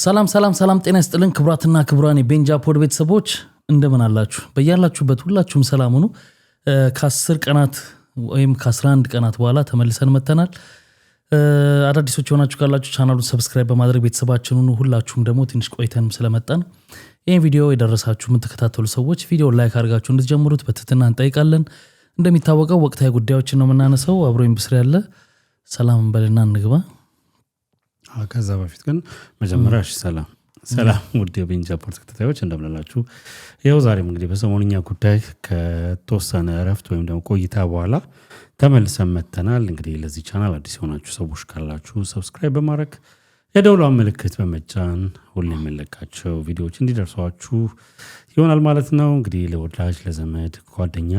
ሰላም ሰላም ሰላም ጤና ይስጥልን ክብራትና ክብራን የቤንጃ ፖድ ቤተሰቦች እንደምን አላችሁ? በእያላችሁበት ሁላችሁም ሰላም ሁኑ። ከ10 ቀናት ወይም ከ11 ቀናት በኋላ ተመልሰን መተናል። አዳዲሶች ሆናችሁ ካላችሁ ቻናሉን ሰብስክራይብ በማድረግ ቤተሰባችንን ሁኑ። ሁላችሁም ደግሞ ትንሽ ቆይተንም ስለመጣን ይሄን ቪዲዮ የደረሳችሁ የምትከታተሉ ሰዎች ቪዲዮ ላይክ አድርጋችሁ እንድትጀምሩት በትህትና እንጠይቃለን። እንደሚታወቀው ወቅታዊ ጉዳዮችን ነው የምናነሳው። አብሮኝ ብስር ያለ ሰላም በልና እንግባ። ከዛ በፊት ግን መጀመሪያ ሰላም ውድ የቤንጃ ፖድ ተከታታዮች እንደምናላችሁ። ይኸው ዛሬም እንግዲህ በሰሞንኛ ጉዳይ ከተወሰነ እረፍት ወይም ደግሞ ቆይታ በኋላ ተመልሰን መተናል። እንግዲህ ለዚህ ቻናል አዲስ የሆናችሁ ሰዎች ካላችሁ ሰብስክራይብ በማድረግ የደውሏን ምልክት በመጫን ሁሌ የምንለቃቸው ቪዲዮዎች እንዲደርሷችሁ ይሆናል ማለት ነው። እንግዲህ ለወዳጅ ለዘመድ ጓደኛ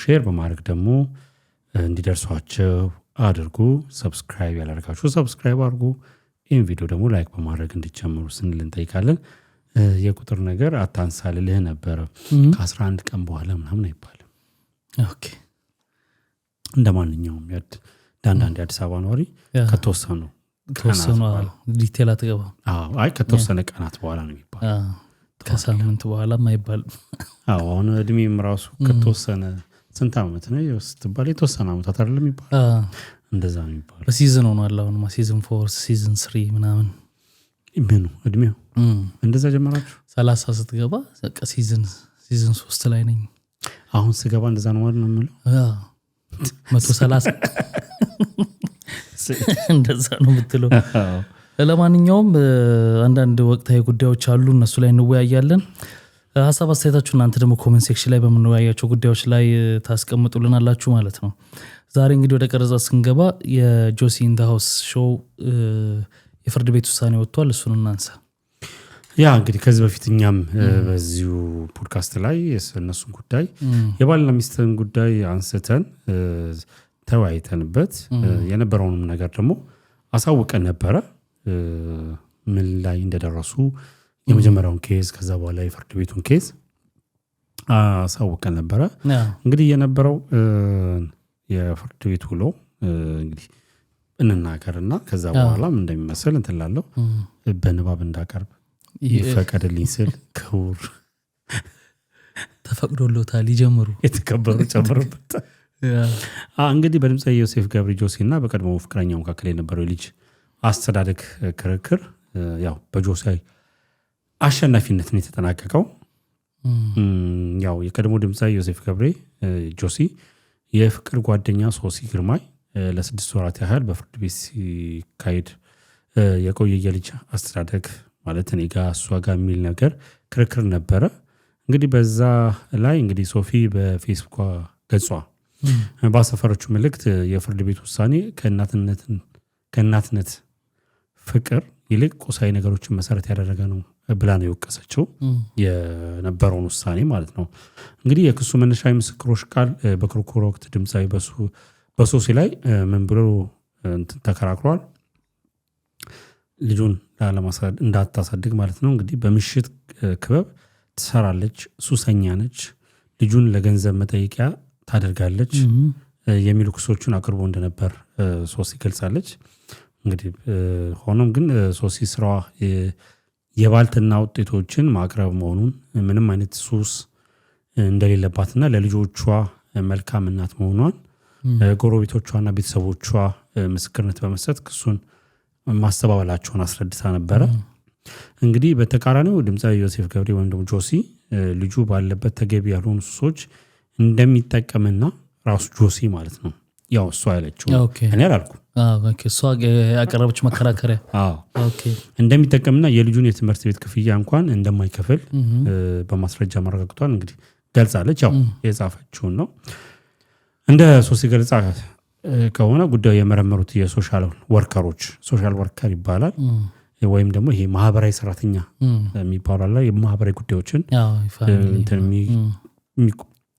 ሼር በማድረግ ደግሞ እንዲደርሷቸው አድርጉ። ሰብስክራይብ ያላደረጋችሁ ሰብስክራይብ አድርጉ። ይህን ቪዲዮ ደግሞ ላይክ በማድረግ እንዲጀምሩ ስንል እንጠይቃለን። የቁጥር ነገር አታንሳልልህ ነበረ ከ11 ቀን በኋላ ምናምን አይባልም። ኦኬ እንደማንኛውም አንዳንድ የአዲስ አበባ ነዋሪ ከተወሰኑ ዲቴል አትገባ። አይ ከተወሰነ ቀናት በኋላ ነው የሚባለው። ከሳምንት በኋላም አይባልም። አሁን እድሜም ራሱ ከተወሰነ ስንት ዓመት ነው ስትባል የተወሰነ ዓመታት አይደለም የሚባለው። እንደዛ ነው የሚባለው። በሲዝን ሆኗል። አሁንማ ሲዝን 4 ሲዝን 3 ምናምን ምኑ እድሜው እንደዛ ጀመራችሁ 30 ስትገባ በቃ ሲዝን 3 ላይ ነኝ። አሁን ስገባ እንደዛ ነው ማለት ነው የምለው። 130 እንደዛ ነው የምትለው። ለማንኛውም አንዳንድ ወቅታዊ ጉዳዮች አሉ፣ እነሱ ላይ እንወያያለን። ሀሳብ አስተያየታችሁ እናንተ ደግሞ ኮሜንት ሴክሽን ላይ በምንወያያቸው ጉዳዮች ላይ ታስቀምጡልናላችሁ ማለት ነው። ዛሬ እንግዲህ ወደ ቀረጻ ስንገባ የጆሲ ኢን ዘ ሃውስ ሾው የፍርድ ቤት ውሳኔ ወጥቷል። እሱን እናንሳ። ያ እንግዲህ ከዚህ በፊት እኛም በዚሁ ፖድካስት ላይ እነሱን ጉዳይ የባልና ሚስትን ጉዳይ አንስተን ተወያይተንበት የነበረውንም ነገር ደግሞ አሳውቀን ነበረ ምን ላይ እንደደረሱ የመጀመሪያውን ኬዝ ከዛ በኋላ የፍርድ ቤቱን ኬዝ አሳውቀን ነበረ። እንግዲህ የነበረው የፍርድ ቤት ውሎ እንግዲህ እንናገርና ከዛ በኋላም እንደሚመስል እንትላለው በንባብ እንዳቀርብ ይፈቀድልኝ ስል ክቡር ተፈቅዶሎታል። ይጀምሩ የተከበሩ ጨምሩበት። እንግዲህ በድምፃዊ ዮሴፍ ገብሪ ጆሲ እና በቀድሞ ፍቅረኛው መካከል የነበረው ልጅ አስተዳደግ ክርክር ያው በጆሲ አሸናፊነት ነው የተጠናቀቀው። ያው የቀድሞ ድምፃዊ ዮሴፍ ገብሪ ጆሲ የፍቅር ጓደኛ ሶሲ ግርማይ ለ6 ወራት ያህል በፍርድ ቤት ሲካሄድ የቆየ የልጅ አስተዳደግ ማለት እኔ ጋር እሷ ጋር የሚል ነገር ክርክር ነበረ። እንግዲህ በዛ ላይ እንግዲህ ሶፊ በፌስቡክ ገጿ ባሰፈረችው መልእክት የፍርድ ቤት ውሳኔ ከእናትነት ፍቅር ይልቅ ቁሳዊ ነገሮችን መሰረት ያደረገ ነው ብላ ነው የወቀሰችው የነበረውን ውሳኔ ማለት ነው። እንግዲህ የክሱ መነሻ ምስክሮች ቃል በክርክሩ ወቅት ድምፃዊ በሶሲ ላይ ምን ብሎ ተከራክሯል? ልጁን እንዳታሳድግ ማለት ነው። እንግዲህ በምሽት ክበብ ትሰራለች፣ ሱሰኛ ነች፣ ልጁን ለገንዘብ መጠየቂያ ታደርጋለች የሚሉ ክሶቹን አቅርቦ እንደነበር ሶሲ ገልጻለች። እንግዲህ ሆኖም ግን ሶሲ ስራዋ የባልትና ውጤቶችን ማቅረብ መሆኑን ምንም አይነት ሱስ እንደሌለባትና ለልጆቿ መልካም እናት መሆኗን ጎረቤቶቿና ቤተሰቦቿ ምስክርነት በመስጠት ክሱን ማስተባበላቸውን አስረድታ ነበረ። እንግዲህ በተቃራኒው ድምፃዊ ዮሴፍ ገብሪ ወይም ደግሞ ጆሲ ልጁ ባለበት ተገቢ ያልሆኑ ሱሶች እንደሚጠቀምና ራሱ ጆሲ ማለት ነው ያው እሷ ያለችው እኔ አላልኩም። እሷ ያቀረበች መከራከሪያ እንደሚጠቀምና የልጁን የትምህርት ቤት ክፍያ እንኳን እንደማይከፍል በማስረጃ ማረጋግጧል። እንግዲህ ገልጻለች። ያው የጻፈችውን ነው። እንደ ሶሲ ገልጻ ከሆነ ጉዳዩ የመረመሩት የሶሻል ወርከሮች ሶሻል ወርከር ይባላል ወይም ደግሞ ይሄ ማህበራዊ ሰራተኛ የሚባሉ የማህበራዊ ጉዳዮችን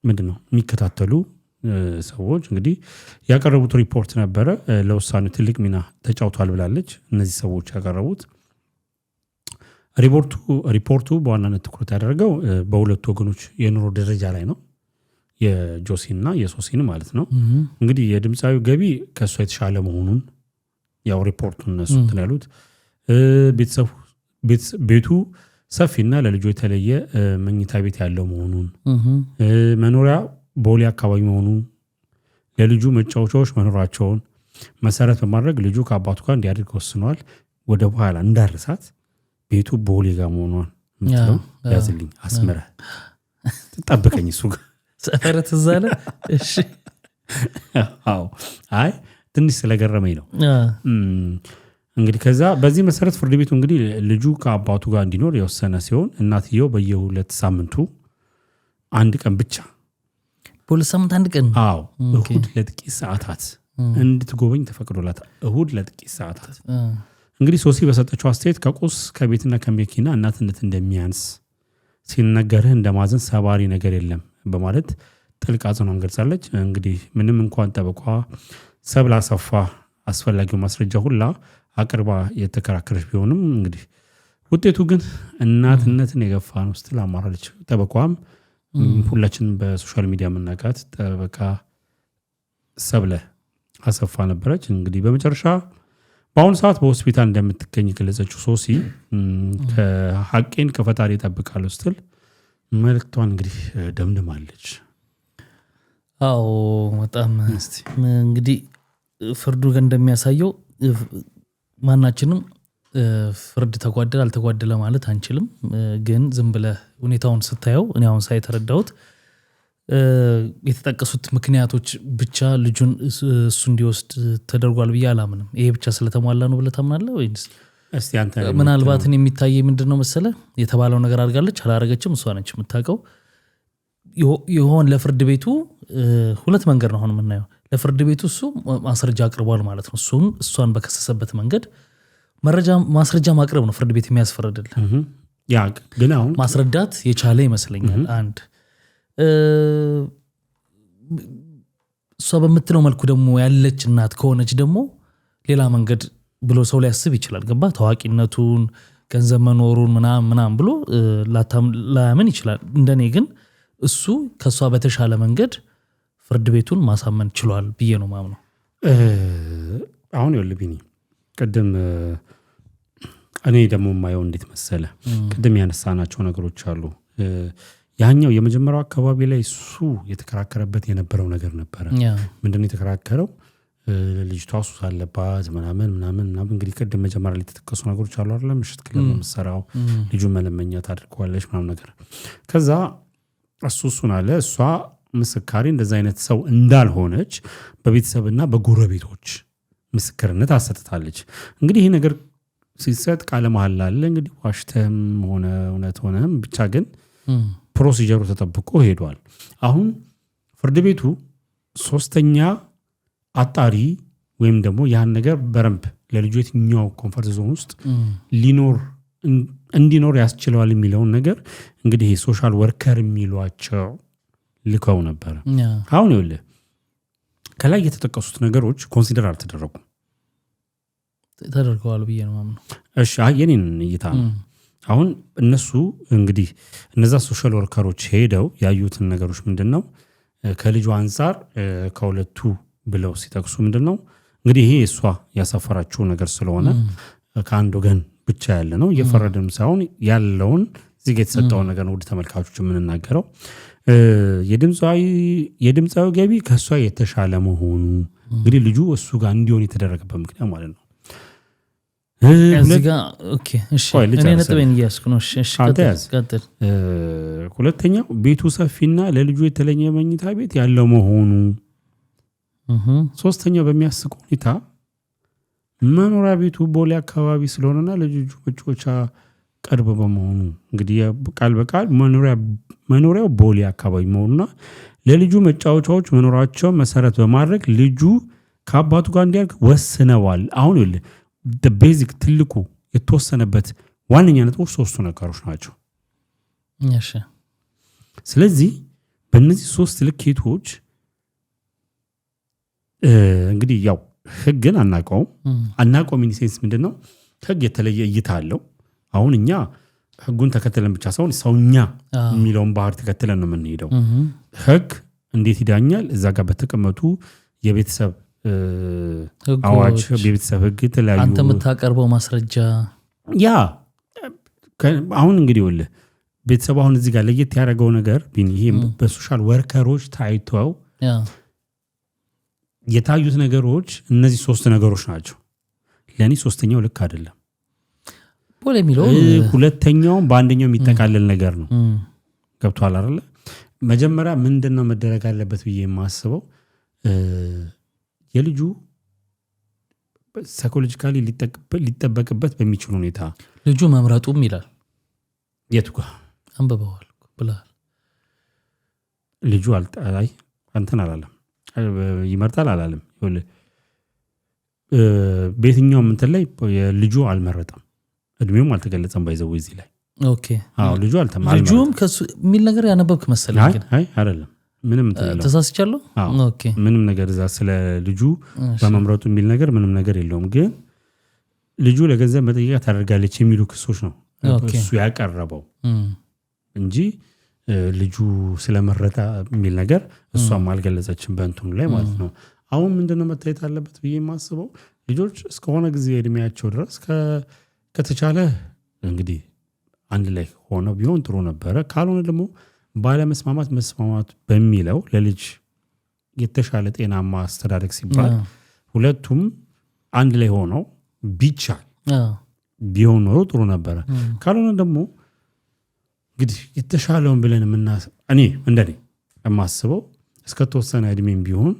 ምንድነው የሚከታተሉ ሰዎች እንግዲህ ያቀረቡት ሪፖርት ነበረ። ለውሳኔው ትልቅ ሚና ተጫውቷል ብላለች። እነዚህ ሰዎች ያቀረቡት ሪፖርቱ በዋናነት ትኩረት ያደረገው በሁለቱ ወገኖች የኑሮ ደረጃ ላይ ነው፣ የጆሲና የሶሲን ማለት ነው። እንግዲህ የድምፃዊ ገቢ ከሷ የተሻለ መሆኑን ያው ሪፖርቱን እነሱ ያሉት ቤቱ ሰፊና ለልጁ የተለየ መኝታ ቤት ያለው መሆኑን መኖሪያ ቦሌ አካባቢ መሆኑ ለልጁ መጫወቻዎች መኖራቸውን መሰረት በማድረግ ልጁ ከአባቱ ጋር እንዲያድግ ወስኗል። ወደ በኋላ እንዳርሳት ቤቱ ቦሌ ጋር መሆኗን ምትለው ያዝልኝ አስመረህ ተጠብቀኝ እሱ ጋር ሰፈረት ዘለ እሺ አዎ አይ ትንሽ ስለገረመኝ ነው። እንግዲህ ከዛ በዚህ መሰረት ፍርድ ቤቱ እንግዲህ ልጁ ከአባቱ ጋር እንዲኖር የወሰነ ሲሆን እናትየው በየ2 ሳምንቱ አንድ ቀን ብቻ በሁለት ሳምንት አንድ ቀን አዎ እሁድ ለጥቂት ሰዓታት እንድትጎበኝ ተፈቅዶላታል። እሁድ ለጥቂት ሰዓታት እንግዲህ ሶሲ በሰጠችው አስተያየት ከቁስ ከቤትና ከመኪና እናትነት እንደሚያንስ ሲነገርህ እንደማዘን ሰባሪ ነገር የለም በማለት ጥልቅ ሐዘኗን ገልጻለች። እንግዲህ ምንም እንኳን ጠበቋ ሰብለ አሰፋ አስፈላጊው ማስረጃ ሁላ አቅርባ የተከራከረች ቢሆንም እንግዲህ ውጤቱ ግን እናትነትን የገፋ ነው ስትል አማራለች። ጠበቋም ሁላችንም በሶሻል ሚዲያ የምናውቃት ጠበቃ ሰብለ አሰፋ ነበረች። እንግዲህ በመጨረሻ በአሁኑ ሰዓት በሆስፒታል እንደምትገኝ ገለጸችው ሶሲ ከሐቄን ከፈጣሪ እጠብቃለሁ ስትል መልእክቷን እንግዲህ ደምድማለች። አዎ በጣም እንግዲህ ፍርዱ ግን እንደሚያሳየው ማናችንም ፍርድ ተጓደለ አልተጓደለ ማለት አንችልም። ግን ዝም ብለህ ሁኔታውን ስታየው እኔ አሁን ሳይተረዳሁት የተጠቀሱት ምክንያቶች ብቻ ልጁን እሱ እንዲወስድ ተደርጓል ብዬ አላምንም። ይሄ ብቻ ስለተሟላ ነው ብለህ ታምናለህ ወይስ? እስቲ አንተ ምናልባትን የሚታየው ምንድነው መሰለህ የተባለው ነገር አድርጋለች አላረገችም እሷ ነች የምታውቀው። ይሆን ለፍርድ ቤቱ ሁለት መንገድ ነው አሁን የምናየው። ለፍርድ ቤቱ እሱ ማስረጃ አቅርቧል ማለት ነው። እሷን በከሰሰበት መንገድ ማስረጃ ማቅረብ ነው ፍርድ ቤት የሚያስፈርድልህ። ያ ግን አሁን ማስረዳት የቻለ ይመስለኛል። አንድ እሷ በምትለው መልኩ ደግሞ ያለች እናት ከሆነች ደግሞ ሌላ መንገድ ብሎ ሰው ሊያስብ ይችላል። ገባ ታዋቂነቱን ገንዘብ መኖሩን ምናምን ብሎ ላያምን ይችላል። እንደኔ ግን እሱ ከሷ በተሻለ መንገድ ፍርድ ቤቱን ማሳመን ችሏል ብዬ ነው ማምነው። አሁን ይወልብኝ ቅድም እኔ ደግሞ ማየው እንዴት መሰለ ቅድም ያነሳናቸው ነገሮች አሉ። ያኛው የመጀመሪያው አካባቢ ላይ እሱ የተከራከረበት የነበረው ነገር ነበረ። ምንድነው የተከራከረው? ልጅቷ ሱስ አለባት ምናምን እንግዲህ ቅድም መጀመሪያ ላይ የተጠቀሱ ነገሮች አሉ አይደል? ምሽት ክለብ መስራው ልጁን መለመኛ ታድርጓለች ምናምን ነገር። ከዛ እሱን አለ እሷ ምስካሪ እንደዛ አይነት ሰው እንዳልሆነች በቤተሰብና በጎረቤቶች ምስክርነት አሰጥታለች። እንግዲህ ይሄ ነገር ሲሰጥ ቃለ መሐላ አለ። እንግዲህ ዋሽተም ሆነ እውነት ሆነም ብቻ ግን ፕሮሲጀሩ ተጠብቆ ሄዷል። አሁን ፍርድ ቤቱ ሶስተኛ አጣሪ ወይም ደግሞ ያን ነገር በረምብ ለልጁ የትኛው ኮንፈርት ዞን ውስጥ እንዲኖር ያስችለዋል የሚለውን ነገር እንግዲህ ሶሻል ወርከር የሚሏቸው ልከው ነበር። አሁን ይኸውልህ ከላይ የተጠቀሱት ነገሮች ኮንሲደር አልተደረጉም። ተደርገዋል ብዬ ነው ማምነው። እሺ የኔን እይታ ነው። አሁን እነሱ እንግዲህ እነዛ ሶሻል ወርከሮች ሄደው ያዩትን ነገሮች ምንድነው ከልጁ አንፃር ከሁለቱ ብለው ሲጠቅሱ ምንድነው እንግዲህ ይሄ እሷ ያሳፈራችው ነገር ስለሆነ ከአንድ ወገን ብቻ ያለ ነው እየፈረደም ሳይሆን ያለውን እዚህ ጋር የተሰጠው ነገር ነው። ወደ ተመልካቾች የምንናገረው የድምፃዊ ገቢ ከሷ የተሻለ መሆኑ እንግዲህ ልጁ እሱ ጋር እንዲሆን የተደረገበት ምክንያት ማለት ነው። እዚህ ጋር ኦኬ እሺ እኔ ነጥቤን እያስኩ ነው። እሺ ቀጥል። ሁለተኛው ቤቱ ሰፊና ለልጁ የተለየ መኝታ ቤት ያለው መሆኑ። ሶስተኛው በሚያስቅ ሁኔታ መኖሪያ ቤቱ ቦሌ አካባቢ ስለሆነና ለልጁ መጫወቻ ቅርብ በመሆኑ እንግዲህ ቃል በቃል መኖሪያው ቦሌ አካባቢ መሆኑና ለልጁ መጫወቻዎች መኖራቸው መሰረት በማድረግ ልጁ ከአባቱ ጋር እንዲያድግ ወስነዋል። አሁን ይኸውልህ ቤዚክ ትልቁ የተወሰነበት ዋነኛ ነጥቦች ሶስቱ ነገሮች ናቸው። እሺ ስለዚህ በእነዚህ ሶስት ልኬቶች እንግዲህ ያው ህግን አናውቀውም ኢንሴንስ ምንድነው ህግ የተለየ እይታ አለው። አሁን እኛ ህጉን ተከትለን ብቻ ሳይሆን ሰውኛ የሚለውን ባህር ተከትለን ነው የምንሄደው። ህግ እንዴት ይዳኛል? እዛ ጋር በተቀመጡ የቤተሰብ አዋጅ የቤተሰብ ህግ የተለያዩ አንተ የምታቀርበው ማስረጃ ያ አሁን እንግዲህ ወለ ቤተሰብ አሁን እዚህ ጋር ለየት ያደረገው ነገር ይሄ በሶሻል ወርከሮች ታይተው የታዩት ነገሮች እነዚህ 3 ነገሮች ናቸው። ለኔ ሶስተኛው ልክ አይደለም። ፖል የሚለው ሁለተኛው በአንደኛው የሚጠቃለል ነገር ነው። ገብቷል አይደል? መጀመሪያ ምንድነው መደረግ ያለበት ብዬ የማስበው የልጁ ሳይኮሎጂካሊ ሊጠበቅበት በሚችል ሁኔታ ልጁ መምረጡም ይላል። የቱ ጋር አንበባዋል ብለሃል? ልጁ አልጣይ አንተን አላለም ይመርጣል አላለም። ይኸውልህ በየትኛውም እንትን ላይ ልጁ አልመረጠም፣ እድሜውም አልተገለጸም። ባይዘው እዚህ ላይ ኦኬ ልጁ አልተመረጠም። ልጁም ከሱ የሚል ነገር ያነበብክ መሰለኝ። ግን አይ አይደለም ምንም ተሳስቻለሁ። ኦኬ ምንም ነገር እዛ ስለ ልጁ በመምረጡ የሚል ነገር ምንም ነገር የለውም። ግን ልጁ ለገንዘብ መጠየቂያ ታደርጋለች የሚሉ ክሶች ነው እሱ ያቀረበው እንጂ ልጁ ስለመረጣ የሚል ነገር እሷም አልገለጸችም በእንትኑ ላይ ማለት ነው። አሁን ምንድነው መታየት አለበት ብዬ የማስበው ልጆች እስከሆነ ጊዜ እድሜያቸው ድረስ ከተቻለ እንግዲህ አንድ ላይ ሆነው ቢሆን ጥሩ ነበረ። ካልሆነ ደግሞ መስማማት በሚለው ለልጅ የተሻለ ጤናማ አስተዳደግ ሲባል ሁለቱም አንድ ላይ ሆነው ቢቻል ቢሆን ኖሮ ጥሩ ነበረ። ካልሆነ ደግሞ እንግዲህ የተሻለውን ብለን እኔ እንደኔ የማስበው እስከተወሰነ እድሜም ቢሆን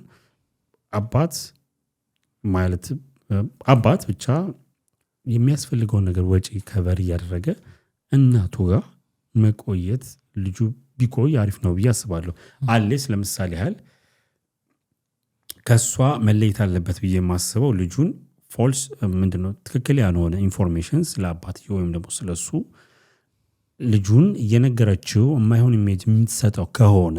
አባት ብቻ የሚያስፈልገውን ነገር ወጪ ከቨር እያደረገ እናቱ ጋር መቆየት ልጁ ቢቆይ አሪፍ ነው ብዬ አስባለሁ። አለስ ለምሳሌ ያህል ከሷ መለየት አለበት ብዬ የማስበው ልጁን ፎልስ ምንድነው ትክክል ያልሆነ ኢንፎርሜሽን ስለ አባትየው ወይም ደግሞ ስለሱ ልጁን እየነገረችው የማይሆን ኢሜጅ የምትሰጠው ከሆነ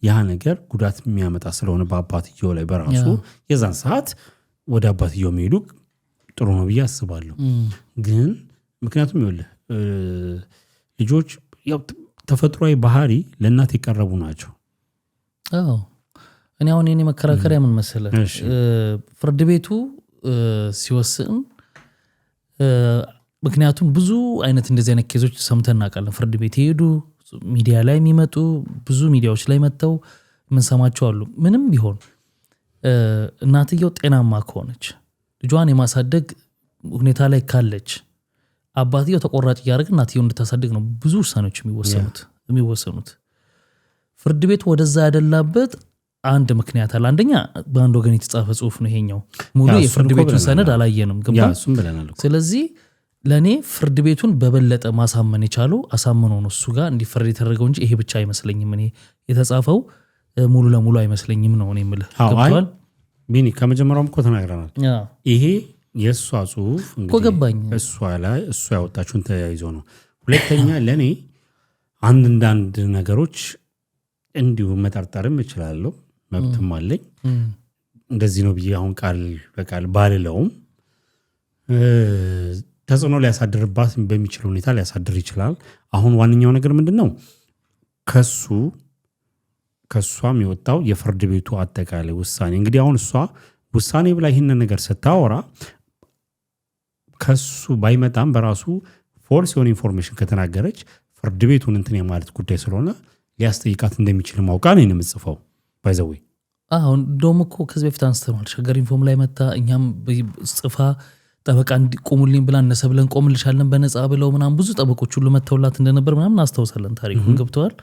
ያ ነገር ጉዳት የሚያመጣ ስለሆነ በአባትየው ላይ በራሱ የዛን ሰዓት ወደ አባትየው መሄዱ ጥሩ ነው ብዬ አስባለሁ። ግን ምክንያቱም ይኸውልህ ልጆች ያው ተፈጥሯዊ ባህሪ ለእናት የቀረቡ ናቸው። እኔ አሁን የኔ መከራከሪያ ምን መሰለህ ፍርድ ቤቱ ሲወስን ምክንያቱም ብዙ አይነት እንደዚህ አይነት ኬዞች ሰምተን እናውቃለን። ፍርድ ቤት ይሄዱ ሚዲያ ላይ የሚመጡ ብዙ ሚዲያዎች ላይ መጥተው የምንሰማቸው አሉ። ምንም ቢሆን እናትየው ጤናማ ከሆነች ልጇን የማሳደግ ሁኔታ ላይ ካለች አባትየው ተቆራጭ እያደረገ እናትየው እንድታሳድግ ነው ብዙ ውሳኔዎች የሚወሰኑት። ፍርድ ቤት ወደዛ ያደላበት አንድ ምክንያት አለ። አንደኛ በአንድ ወገን የተጻፈ ጽሁፍ ነው ይሄኛው ሙሉ የፍርድ ቤቱን ሰነድ አላየንም። ስለዚህ ለኔ ፍርድ ቤቱን በበለጠ ማሳመን የቻለው አሳምኖ ነው እሱ ጋር እንዲፈረድ የተደረገው እንጂ ይሄ ብቻ አይመስለኝም። እኔ የተጻፈው ሙሉ ለሙሉ አይመስለኝም ነው እኔ የምልህ። ገብቷል ቢኒ? ከመጀመሪያውም እኮ ተናግረናል። ይሄ የእሷ ጽሁፍ ገባኝ እሷ ያወጣችሁን ተያይዞ ነው። ሁለተኛ ለእኔ አንዳንድ ነገሮች እንዲሁ መጠርጠርም እችላለሁ፣ መብትም አለኝ። እንደዚህ ነው ብዬ አሁን ቃል በቃል ባልለውም ተጽዕኖ ሊያሳድርባት በሚችል ሁኔታ ሊያሳድር ይችላል። አሁን ዋነኛው ነገር ምንድነው ከሷም የወጣው የፍርድ ቤቱ አጠቃላይ ውሳኔ። እንግዲህ አሁን እሷ ውሳኔ ብላ ይህንን ነገር ስታወራ ከሱ ባይመጣም በራሱ ፎልስ የሆነ ኢንፎርሜሽን ከተናገረች ፍርድ ቤቱን እንትን የማለት ጉዳይ ስለሆነ ሊያስጠይቃት እንደሚችል ማውቃ ነው የምጽፈው። ባይዘዌ አሁን ደሞ እኮ ከዚህ በፊት አንስተናል። ሸገር ኢንፎርም ላይ መጣ፣ እኛም ጽፋ ጠበቃ እንዲቆሙልኝ ብላ እነሰ ብለን ቆምልሻለን በነፃ ብለው ምናምን ብዙ ጠበቆች ሁሉ መተውላት እንደነበር ምናምን አስተውሳለን። ታሪኩን ገብተዋል።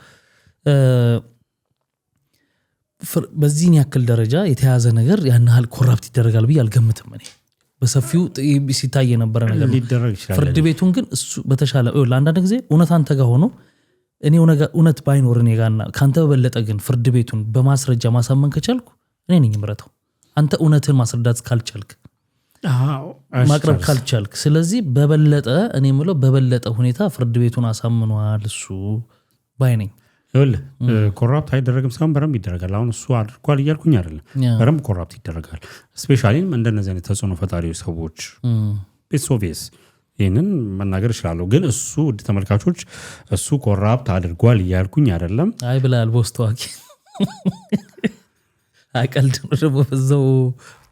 በዚህን ያክል ደረጃ የተያዘ ነገር ያን ያህል ኮራፕት ይደረጋል ብዬ አልገምትም። እኔ በሰፊው ሲታይ የነበረ ነገር ሊደረግ ይችላል። ፍርድ ቤቱን ግን እሱ በተሻለ ለአንዳንድ ጊዜ እውነት አንተ ጋር ሆኖ እኔ እውነት ባይኖር እኔ ጋርና ካንተ በበለጠ ግን ፍርድ ቤቱን በማስረጃ ማሳመን ከቻልኩ እኔ ነኝ ምረተው። አንተ እውነትን ማስረዳት ካልቻልክ ማቅረብ ካልቻልክ፣ ስለዚህ በበለጠ እኔ ምለው በበለጠ ሁኔታ ፍርድ ቤቱን አሳምኗል እሱ ባይ ነኝ። ይኸውልህ ኮራፕት አይደረግም ሳይሆን በረም ይደረጋል። አሁን እሱ አድርጓል እያልኩኝ አይደለም፣ በረም ኮራፕት ይደረጋል። ስፔሻሊም እንደነዚህ አይነት ተጽዕኖ ፈጣሪ ሰዎች ኦብቪየስ ይህንን መናገር እችላለሁ። ግን እሱ ውድ ተመልካቾች እሱ ኮራፕት አድርጓል እያልኩኝ አይደለም። አይ ብላል ቦስ ታዋቂ አቀልድ ነው ደግሞ በዛው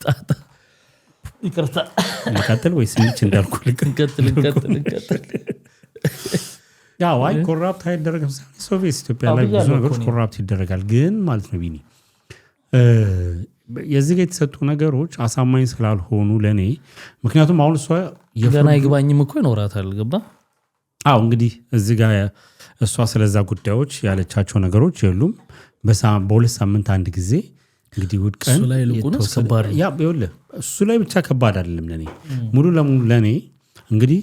ጣጣ ይቅርታ ልቀጥል ወይስ ምንጭ እንዳልኩ ልቀጥል ያው አይ ኮራፕት አይደረግም ሶቪየት ኢትዮጵያ ላይ ብዙ ነገሮች ኮራፕት ይደረጋል ግን ማለት ነው ቢኒ የዚህ ጋር የተሰጡ ነገሮች አሳማኝ ስላልሆኑ ለኔ ምክንያቱም አሁን እሷ ገና ይግባኝም እኮ ይኖራታል ገባ አዎ እንግዲህ እዚህ ጋር እሷ ስለዛ ጉዳዮች ያለቻቸው ነገሮች የሉም በሁለት ሳምንት አንድ ጊዜ እንግዲህ ውድቀን እሱ ላይ ልቁንስ ከባድ ያ ይኸውልህ እሱ ላይ ብቻ ከባድ አይደለም ለኔ ሙሉ ለሙሉ ለኔ እንግዲህ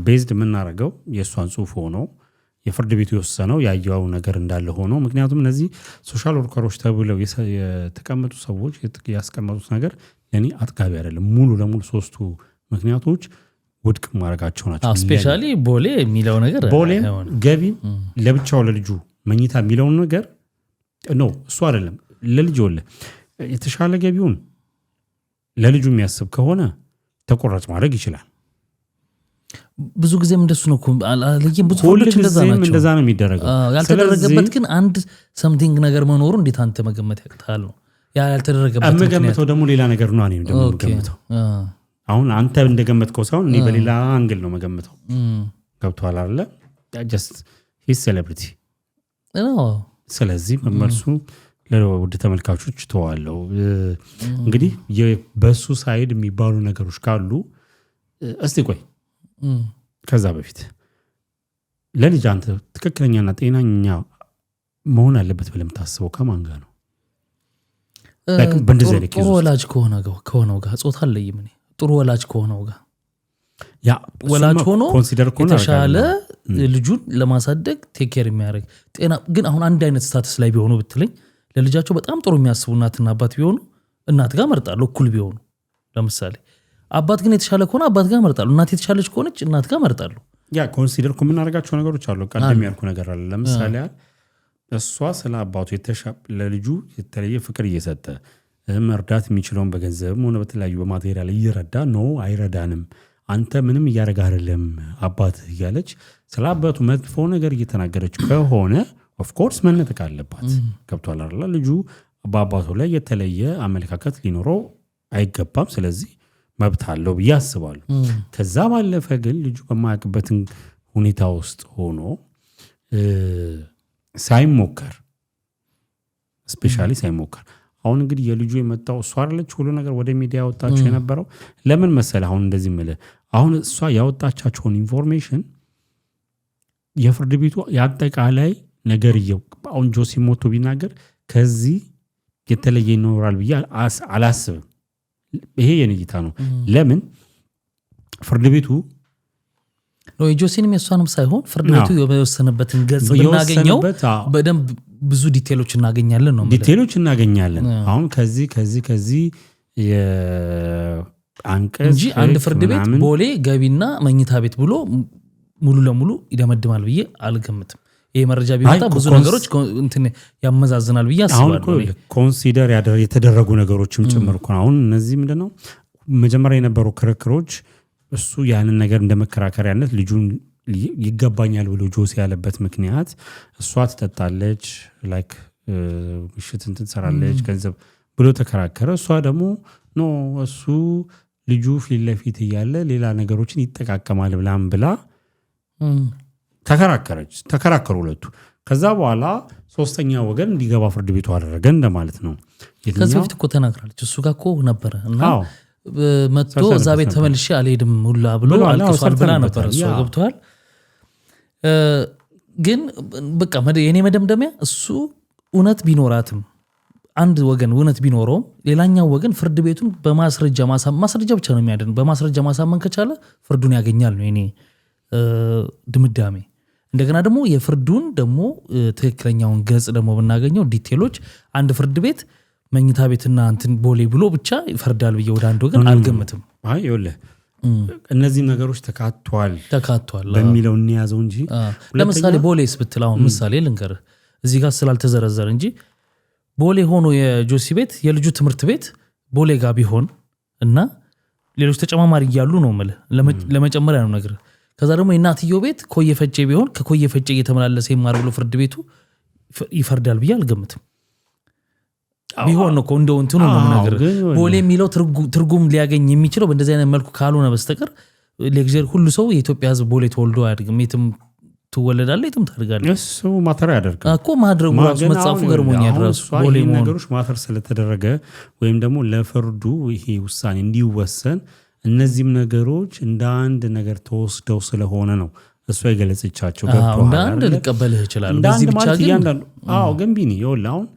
ቤዝድ የምናደርገው የእሷን ጽሁፍ ሆኖ የፍርድ ቤቱ የወሰነው ያየው ነገር እንዳለ ሆኖ ምክንያቱም እነዚህ ሶሻል ወርከሮች ተብለው የተቀመጡ ሰዎች ያስቀመጡት ነገር ለኔ አጥጋቢ አይደለም ሙሉ ለሙሉ ሶስቱ ምክንያቶች ውድቅ ማድረጋቸው ናቸው ስፔሻሊ ቦሌ የሚለው ነገር ቦሌ ገቢ ለብቻው ለልጁ መኝታ የሚለው ነገር ነው እሱ አይደለም ለልጁ ወለ የተሻለ ገቢውን ለልጁ የሚያስብ ከሆነ ተቆራጭ ማድረግ ይችላል ብዙ ጊዜም እንደሱ ነው አለየም ብዙ ሁሉች እንደዛ ነው የሚደረገው ያልተደረገበት ግን አንድ something ነገር መኖሩ እንዴት አንተ መገመት ያቅታል ነው ያልተደረገበት መገመተው ደግሞ ሌላ ነገር ነው እኔም ደግሞ መገመተው አሁን አንተ እንደገመትከው ሳይሆን እኔ በሌላ አንግል ነው መገመተው ገብቷል አይደለ just his celebrity ስለዚህ መመርሱ ለውድ ተመልካቾች ተዋለው እንግዲህ በሱ ሳይድ የሚባሉ ነገሮች ካሉ እስቲ ቆይ ከዛ በፊት ለልጅ አንተ ትክክለኛና ጤናኛ መሆን አለበት ብለህ የምታስበው ከማን ጋር ነው ጥሩ ወላጅ ከሆነው ጋር ጾታ አለይም እኔ ጥሩ ወላጅ ከሆነው ጋር ያ ወላጅ ሆኖ የተሻለ ልጁን ለማሳደግ ቴክ ኬር የሚያደርግ ጤና ግን አሁን አንድ አይነት ስታተስ ላይ ቢሆኑ ብትለኝ ለልጃቸው በጣም ጥሩ የሚያስቡ እናትና አባት ቢሆኑ እናት ጋር መርጣለሁ እኩል ቢሆኑ ለምሳሌ አባት ግን የተሻለ ከሆነ አባት ጋር መርጣለሁ እናት የተሻለች ከሆነች እናት ጋር መርጣለሁ ያ ኮንሲደር ከምናደርጋቸው ነገሮች አሉ ቀደም ያልኩ ነገር አለ ለምሳሌ እሷ ስለ አባቱ ለልጁ የተለየ ፍቅር እየሰጠ መርዳት የሚችለውን በገንዘብም ሆነ በተለያዩ በማቴሪያል እየረዳ ነው አይረዳንም አንተ ምንም እያደረግህ አይደለም አባት እያለች ስለ አባቱ መጥፎ ነገር እየተናገረች ከሆነ ኦፍ ኮርስ መነጠቅ አለባት ገብቷል አይደል ልጁ በአባቱ ላይ የተለየ አመለካከት ሊኖረው አይገባም ስለዚህ መብት አለው ብዬ አስባለሁ ከዛ ባለፈ ግን ልጁ በማያውቅበት ሁኔታ ውስጥ ሆኖ ሳይሞከር ስፔሻሊ ሳይሞከር አሁን እንግዲህ የልጁ የመጣው እሷ አይደለች ሁሉ ነገር ወደ ሚዲያ ያወጣቸው የነበረው ለምን መሰለ አሁን እንደዚህ ምለ አሁን እሷ ያወጣቻቸውን ኢንፎርሜሽን የፍርድ ቤቱ ያጠቃላይ ነገር አሁን ጆሲ ሞቶ ቢናገር ከዚህ የተለየ ይኖራል ብዬ አላስብም ይሄ የነይታ ነው ለምን ፍርድ ቤቱ ነው ጆሲንም የሷንም ሳይሆን ፍርድ ቤቱ የወሰነበትን ገጽ ብናገኘው በደንብ ብዙ ዲቴሎች እናገኛለን ነው ዲቴሎች እናገኛለን አሁን ከዚህ የአንቀጽ እንጂ አንድ ፍርድ ቤት ቦሌ ገቢና መኝታ ቤት ብሎ ሙሉ ለሙሉ ይደመድማል ብዬ አልገምትም ይሄ መረጃ ቢመጣ ብዙ ነገሮች እንትን ያመዛዝናል ብዬ አስባለሁ አሁን ኮንሲደር የተደረጉ ነገሮችም ጭምር እኮ አሁን እነዚህ ምንድነው መጀመሪያ የነበሩ ክርክሮች እሱ ያንን ነገር እንደመከራከሪያነት ልጁን ይገባኛል ብሎ ጆሲ ያለበት ምክንያት እሷ ትጠጣለች ላይክ ምሽት እንትን ትሰራለች ገንዘብ ብሎ ተከራከረ እሷ ደግሞ ኖ እሱ ልጁ ፊት ለፊት እያለ ሌላ ነገሮችን ይጠቃቀማል ብላ ተከራከሩ ሁለቱ ከዛ በኋላ ሶስተኛ ወገን እንዲገባ ፍርድ ቤቱ አደረገ እንደማለት ነው ከዚህ በፊት እኮ ተናግራለች እሱ ጋር እኮ ነበረ እና መጥቶ እዛ ቤት ተመልሼ አልሄድም ሁላ ብሎ አልቅሷል ብላ ነበር እሱ ገብቷል ግን በቃ የኔ መደምደሚያ እሱ እውነት ቢኖራትም አንድ ወገን እውነት ቢኖረውም ሌላኛው ወገን ፍርድ ቤቱን በማስረጃ ማስረጃ ብቻ ነው የሚያደርግ በማስረጃ ማሳመን ከቻለ ፍርዱን ያገኛል ነው የኔ ድምዳሜ እንደገና ደግሞ የፍርዱን ደግሞ ትክክለኛውን ገጽ ደግሞ ብናገኘው ዲቴሎች አንድ ፍርድ ቤት መኝታ ቤትና እንትን ቦሌ ብሎ ብቻ ይፈርዳል ብዬ ወደ አንድ ወገን አልገምትም አይ ይኸውልህ እነዚህ ነገሮች ተካቷል በሚለው እንያዘው እንጂ ለምሳሌ ቦሌስ ብትል አሁን ምሳሌ ልንገርህ እዚህ ጋር ስላልተዘረዘረ እንጂ ቦሌ ሆኖ የጆሲ ቤት የልጁ ትምህርት ቤት ቦሌ ጋር ቢሆን እና ሌሎች ተጨማማሪ እያሉ ነው ማለት ለመጨመሪያ ነው ነገር ከዛ ደግሞ የናትየው ቤት ኮየፈጬ ቢሆን ከኮየፈጬ እየተመላለሰ ይማር ብሎ ፍርድ ቤቱ ይፈርዳል ብዬ አልገምትም ቢሆን ነው እንደው እንትኑ ነው ነገር ቦሌ የሚለው ትርጉም ሊያገኝ የሚችለው በእንደዚህ አይነት መልኩ ካልሆነ በስተቀር ለግዘር ሁሉ ሰው የኢትዮጵያ ሕዝብ ቦሌ ተወልዶ አያድግም የትም ትወለዳለህ የትም ታድጋለህ እሱ ማተር ያደርጋል እኮ ማድረጉ ራሱ መጻፉ ገርሞኛል ራሱ ቦሌ ነገሮች ማተር ስለተደረገ ወይም ደግሞ ለፍርዱ ይሄ ውሳኔ እንዲወሰን እነዚህም ነገሮች እንደ አንድ ነገር ተወስደው ስለሆነ ነው እሷ የገለጸቻቸው ገብቷል እንደ አንድ ልቀበልህ ይችላል በዚህ ብቻ ግን ግን ቢኒ ይኸውልህ አሁን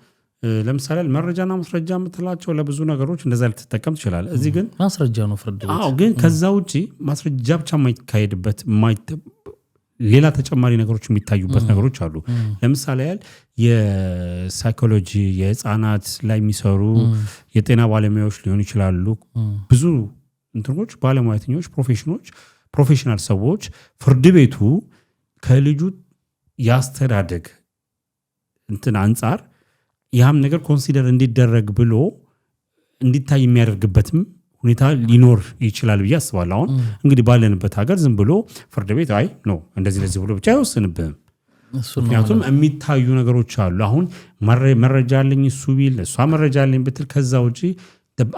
ለምሳሌ መረጃና ማስረጃ የምትላቸው ለብዙ ነገሮች እንደዛ ልትጠቀም ትችላል እዚህ ግን ማስረጃ ነው ፍርድ ቤት ግን ከዛ ውጪ ማስረጃ ብቻ የማይካሄድበት ሌላ ተጨማሪ ነገሮች የሚታዩበት ነገሮች አሉ ለምሳሌ ያህል የሳይኮሎጂ የህፃናት ላይ የሚሰሩ የጤና ባለሙያዎች ሊሆኑ ይችላሉ ብዙ እንትኖች ባለሙያተኞች ፕሮፌሽናል ሰዎች ፍርድ ቤቱ ከልጁ ያስተዳደግ እንትን አንፃር ያም ነገር ኮንሲደር እንዲደረግ ብሎ እንዲታይ የሚያደርግበትም ሁኔታ ሊኖር ይችላል ብዬ አስባለሁ አሁን እንግዲህ ባለንበት ሀገር ዝም ብሎ ፍርድ ቤት አይ ነው እንደዚህ ለዚህ ብሎ ብቻ አይወስንብህም ምክንያቱም የሚታዩ ነገሮች አሉ አሁን መረጃ አለኝ እሱ ቢል እሷ መረጃ አለኝ ብትል ከዛ ውጪ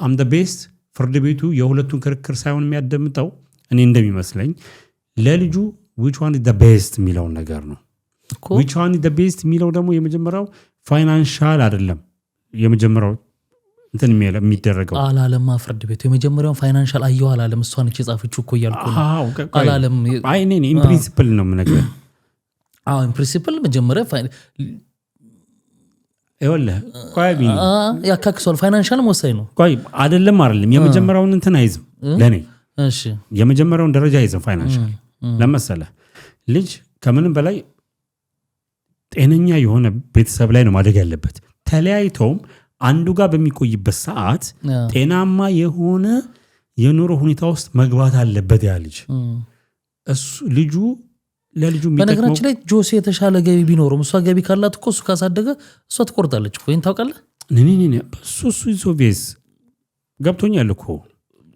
አም ዘ ቤስት ፍርድ ቤቱ የሁለቱን ክርክር ሳይሆን የሚያደምጠው እኔ እንደሚመስለኝ ለልጁ which one is the best የሚለው ነገር ነው which one is the best የሚለው ደግሞ የመጀመሪያው ፋይናንሻል አይደለም የመጀመሪያው እንትን የሚደረገው አላለም ፍርድ ቤቱ የመጀመሪያው ፋይናንሻል አየው አላለም እሷን እቺ ጻፈችው እኮ ያልኩ አላለም አይ እኔ ኢን ፕሪንሲፕል ነው የምነግርህ ኢን ፕሪንሲፕል መጀመሪያ ይኸውልህ ቆይ ቢኒ ያካክሷል ፋይናንሻል ወሳኝ ነው ቆይ አይደለም የመጀመሪያውን እንትን አይዝም ለኔ እሺ የመጀመሪያውን ደረጃ አይዝም ፋይናንሻል ለምሳሌ ልጅ ከምንም በላይ ጤነኛ የሆነ ቤተሰብ ላይ ነው ማደግ ያለበት ተለያይተውም አንዱ ጋር በሚቆይበት ሰዓት ጤናማ የሆነ የኑሮ ሁኔታ ውስጥ መግባት አለበት ያ ልጅ እሱ ልጁ ለልጁ በነገራችን ላይ ጆሲ የተሻለ ገቢ ቢኖርም እሷ ገቢ ካላት እኮ እሱ ካሳደገ እሷ ትቆርጣለች እኮ ይሄን ታውቃለህ ነኝ እሱ ሶቪየስ ገብቶኛል እኮ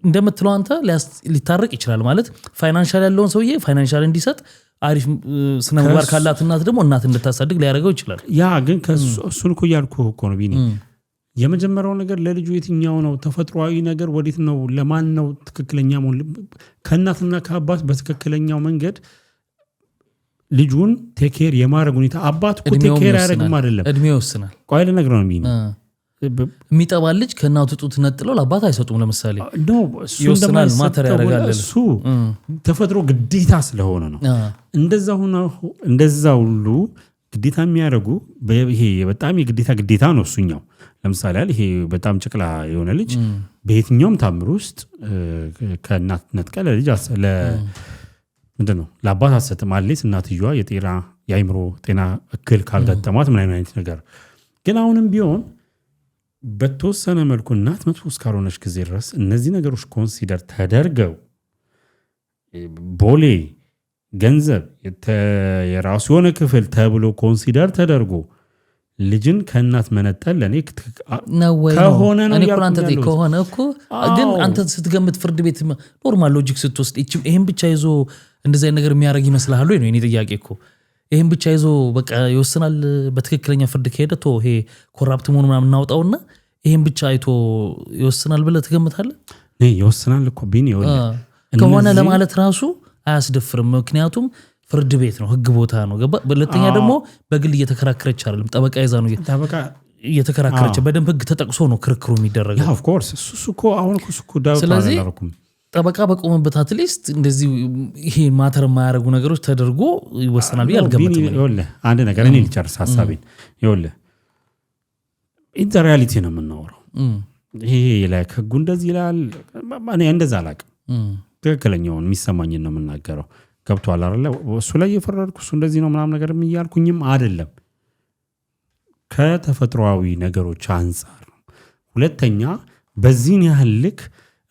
እንደምትለው አንተ ሊታረቅ ይችላል ማለት ፋይናንሻል ያለውን ሰውዬ ፋይናንሻል እንዲሰጥ አሪፍ ስነ ምግባር ካላት እናት ደግሞ እናት እንድታሳድግ ሊያደርገው ይችላል ያ ግን እሱን እኮ ያልኩ እኮ ነው ቢኒ የመጀመሪያው ነገር ለልጁ የትኛው ነው ተፈጥሯዊ ነገር ወዴት ነው ለማን ነው ትክክለኛ ከእናትና ከአባት በትክክለኛው መንገድ ልጁን ቴኬር የማድረግ ሁኔታ አባት እኮ ቴኬር ያደርግም አይደለም እድሜው ይወስናል ቆይ ልነግርህ ነው ቢኒ የሚጠባ ልጅ ከእናቱ ጡት ነጥለው ለአባት አይሰጡም ለምሳሌ ይወስናል ማተር ያደርጋል እሱ ተፈጥሮ ግዴታ ስለሆነ ነው እንደዛ ሁሉ ግዴታ የሚያደርጉ ይሄ በጣም የግዴታ ነው እሱኛው ለምሳሌ ይሄ በጣም ጨቅላ የሆነ ልጅ በየትኛውም ታምር ውስጥ ከእናት ነጥቀለ ልጅ ምንድነው ለአባት አሰጥም አለች እናትየዋ የአይምሮ ጤና እክል ካልገጠማት ምን አይነት ነገር ግን አሁንም ቢሆን በተወሰነ መልኩ እናት መጥፎ እስካልሆነች ጊዜ ድረስ እነዚህ ነገሮች ኮንሲደር ተደርገው ቦሌ ገንዘብ የራሱ የሆነ ክፍል ተብሎ ኮንሲደር ተደርጎ ልጅን ከእናት መነጠል ለኔ ከሆነ ነው ከሆነ እኮ ግን አንተ ስትገምት ፍርድ ቤት ኖርማል ሎጂክ ስትወስድ ይሄን ብቻ ይዞ እንደዚህ ነገር የሚያደርግ ይመስልሃል ወይ ነው የኔ ጥያቄ እኮ ይሄን ብቻ ይዞ በቃ ይወስናል በትክክለኛ ፍርድ ከሄደ ቶ ይሄ ኮራፕት መሆኑ ምናምን እናውጣውና ይሄን ብቻ አይቶ ይወስናል ብለህ ትገምታለህ ይወስናል እኮ ቢኒ ከሆነ ለማለት ራሱ አያስደፍርም ምክንያቱም ፍርድ ቤት ነው ህግ ቦታ ነው ገባ በለተኛ ደግሞ በግል እየተከራከረች አይደለም ጠበቃ ይዛ ነው እየተከራከረች በደንብ ህግ ተጠቅሶ ነው ክርክሩ የሚደረገው ኦፍ ኮርስ እሱ እኮ አሁን እኮ ዳውት አላደረኩም ጠበቃ በቆመበት አትሊስት እንደዚህ ይሄ ማተር የማያደርጉ ነገሮች ተደርጎ ይወሰናል ብዬ አልገምትም ይኸውልህ አንድ ነገር እኔ ልጨርስ ሐሳቤን ይኸውልህ ኢን ዘ ሪያሊቲ ነው የምናወራው ይሄ ላይ ህጉ እንደዚህ ይላል እኔ እንደዛ አላውቅም ትክክለኛውን የሚሰማኝን ነው የምናገረው ገብቷል አይደለ እሱ ላይ የፈረድኩ እሱ እንደዚህ ነው ምናምን ነገር የሚያልኩኝም አይደለም ከተፈጥሯዊ ነገሮች አንፃር ነው ሁለተኛ በዚህን ያህል ልክ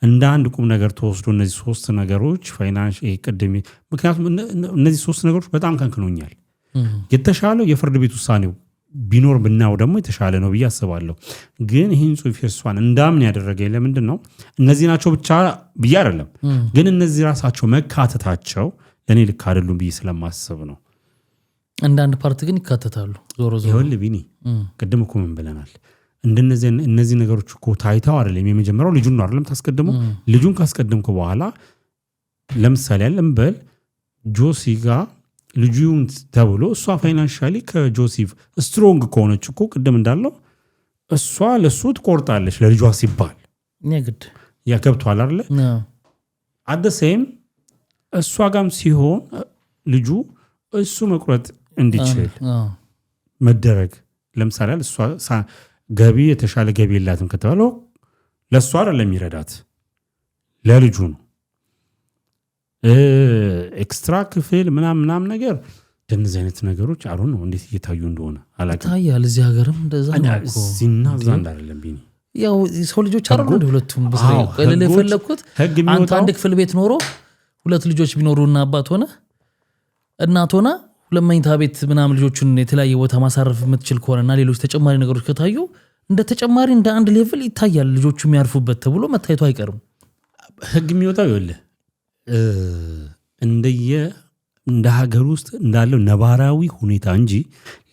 እንደ አንድ ቁም ነገር ተወስዶ እነዚህ ሶስት ነገሮች ፋይናንስ ቅድም ምክንያቱም እነዚህ ሶስት ነገሮች በጣም ከንክኖኛል የተሻለው የፍርድ ቤት ውሳኔው ቢኖር ብናው ደግሞ የተሻለ ነው ብዬ አስባለሁ ግን ይሄን ጽሁፍ የሷን እንዳምን ያደረገኝ ለምንድን ነው እነዚህ ናቸው ብቻ ብዬ አይደለም ግን እነዚህ ራሳቸው መካተታቸው ለኔ ልክ አይደሉም ብዬ ስለማስብ ነው አንዳንድ ፓርት ግን ይካተታሉ ዞሮ ይኸውልህ ቢኒ ቅድም እኮ ምን ብለናል እነዚህ ነገሮች እኮ ታይተው አይደለም የመጀመሪያው ልጁን ነው አይደለም ታስቀድሙ ልጁን ካስቀድምኩ በኋላ ለምሳሌ ያለም በል ጆሲ ጋር ልጁን ተብሎ እሷ ፋይናንሻሊ ከጆሴፍ ስትሮንግ ከሆነች እኮ ቅድም እንዳለው እሷ ለሱ ትቆርጣለች ለልጇ ሲባል ንግድ ያገብቷል አይደል አደሰም እሷ ጋም ሲሆን ልጁ እሱ መቁረጥ እንዲችል መደረግ ለምሳሌ እሷ ገቢ የተሻለ ገቢ የላትም ከተባለው ለሷ አይደለም ይረዳት ለልጁ ነው ኤክስትራ ክፍል ምናምን ነገር እንደዚህ አይነት ነገሮች አሉ ነው እንዴት እየታዩ እንደሆነ አላውቅም ታያል እዚህ ሀገርም እንደዛ ነው እኮ ሲና ዛንዳ አይደለም ቢኒ ያው ሰው ልጆች አይደሉ ሁለቱም በስራው ቀለለ የፈለኩት አንተ አንድ ክፍል ቤት ኖሮ ሁለት ልጆች ቢኖሩና አባት ሆነ እናት ሆነ ሁለት መኝታ ቤት ምናምን ልጆቹን የተለያየ ቦታ ማሳረፍ የምትችል ከሆነና ሌሎች ተጨማሪ ነገሮች ከታዩ እንደ ተጨማሪ እንደ አንድ ሌቭል ይታያል ልጆቹ የሚያርፉበት ተብሎ መታየቱ አይቀርም ህግ የሚወጣው ይኸውልህ እንደ ሀገር ውስጥ እንዳለው ነባራዊ ሁኔታ እንጂ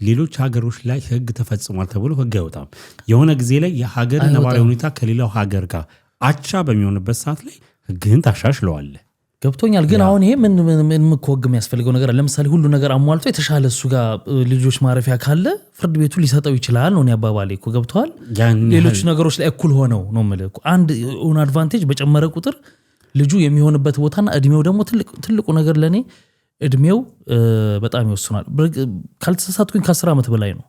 ሌሎች ሀገሮች ላይ ህግ ተፈጽሟል ተብሎ ህግ አይወጣም የሆነ ጊዜ ላይ የሀገር ነባራዊ ሁኔታ ከሌላው ሀገር ጋር አቻ በሚሆንበት ሰዓት ላይ ህግን ታሻሽለዋለህ ገብቶኛል ግን አሁን ይሄ ምን ምኮግ የሚያስፈልገው ነገር አለ ለምሳሌ ሁሉ ነገር አሟልቶ የተሻለ እሱ ጋር ልጆች ማረፊያ ካለ ፍርድ ቤቱ ሊሰጠው ይችላል ነው ያባባሌ እኮ ገብቷል ሌሎች ነገሮች ላይ እኩል ሆነው ነው ማለት እኮ አንድ ኦን አድቫንቴጅ በጨመረ ቁጥር ልጁ የሚሆንበት ቦታና እድሜው ደግሞ ትልቁ ነገር ለኔ እድሜው በጣም ይወስናል ካልተሳሳትኩኝ ከ10 ዓመት በላይ ነው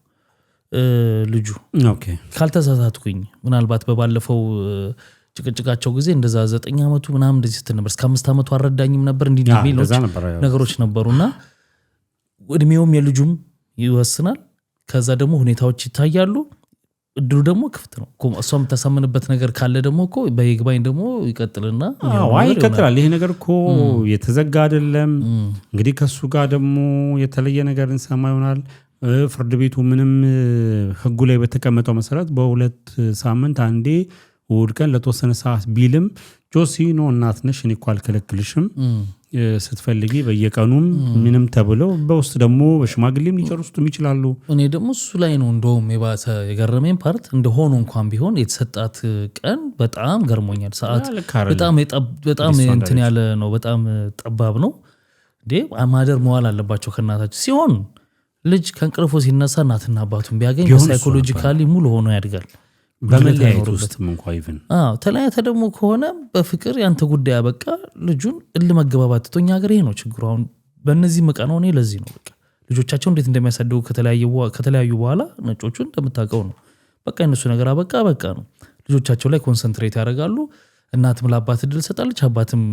ልጁ ኦኬ ካልተሳሳትኩኝ ምናልባት በባለፈው ጭቅጭቃቸው ጊዜ እንደዛ 9 ዓመቱ ምናምን እንደዚህ ስትል ነበር እስከ 5 ዓመቱ አረዳኝም ነበር እንዲህ ሌሎች ነገሮች ነበሩና እድሜውም የልጁም ይወስናል ከዛ ደግሞ ሁኔታዎች ይታያሉ እድሉ ደግሞ ክፍት ነው እሷም ተሰምንበት ነገር ካለ ደግሞ እኮ በይግባኝ ደግሞ ይቀጥልና ይቀጥላል ይሄ ነገር እኮ የተዘጋ አይደለም እንግዲህ ከሱ ጋር ደግሞ የተለየ ነገር እንሰማ ይሆናል ፍርድ ቤቱ ምንም ህጉ ላይ በተቀመጠው መሰረት በሁለት ሳምንት አንዴ ወድቀን ለተወሰነ ሰዓት ቢልም ጆሲ ነው እናት ነሽ እኔ እኮ አልከለክልሽም ስትፈልጊ በየቀኑም ምንም ተብለው በውስጥ ደግሞ በሽማግሌም ሊጨርሱትም ይችላሉ እኔ ደግሞ እሱ ላይ ነው እንደውም የባሰ የገረመኝ ፓርት እንደሆኑ እንኳን ቢሆን የተሰጣት ቀን በጣም ገርሞኛል ሰዓት በጣም እንትን ያለ ነው በጣም ጠባብ ነው እንዴ ማደር መዋል አለባቸው ከእናታቸው ሲሆን ልጅ ከእንቅልፉ ሲነሳ እናትና አባቱን ቢያገኝ ሳይኮሎጂካሊ ሙሉ ሆኖ ያድጋል በመለያየት ውስጥም እንኳን ይብን ተለያየተ ደግሞ ከሆነ በፍቅር ያንተ ጉዳይ ያበቃ ልጁን እልመገባባት ተቶኛ ሀገር ይሄ ነው ችግሩ አሁን በእነዚህ መቃነው እኔ ለዚህ ነው በቃ ልጆቻቸው እንዴት እንደሚያሳድጉ ከተለያዩ በኋላ ነጮቹን እንደምታውቀው ነው በቃ እነሱ ነገር አበቃ በቃ ነው ልጆቻቸው ላይ ኮንሰንትሬት ያደርጋሉ እናትም ለአባት እድል ይሰጣለች አባትም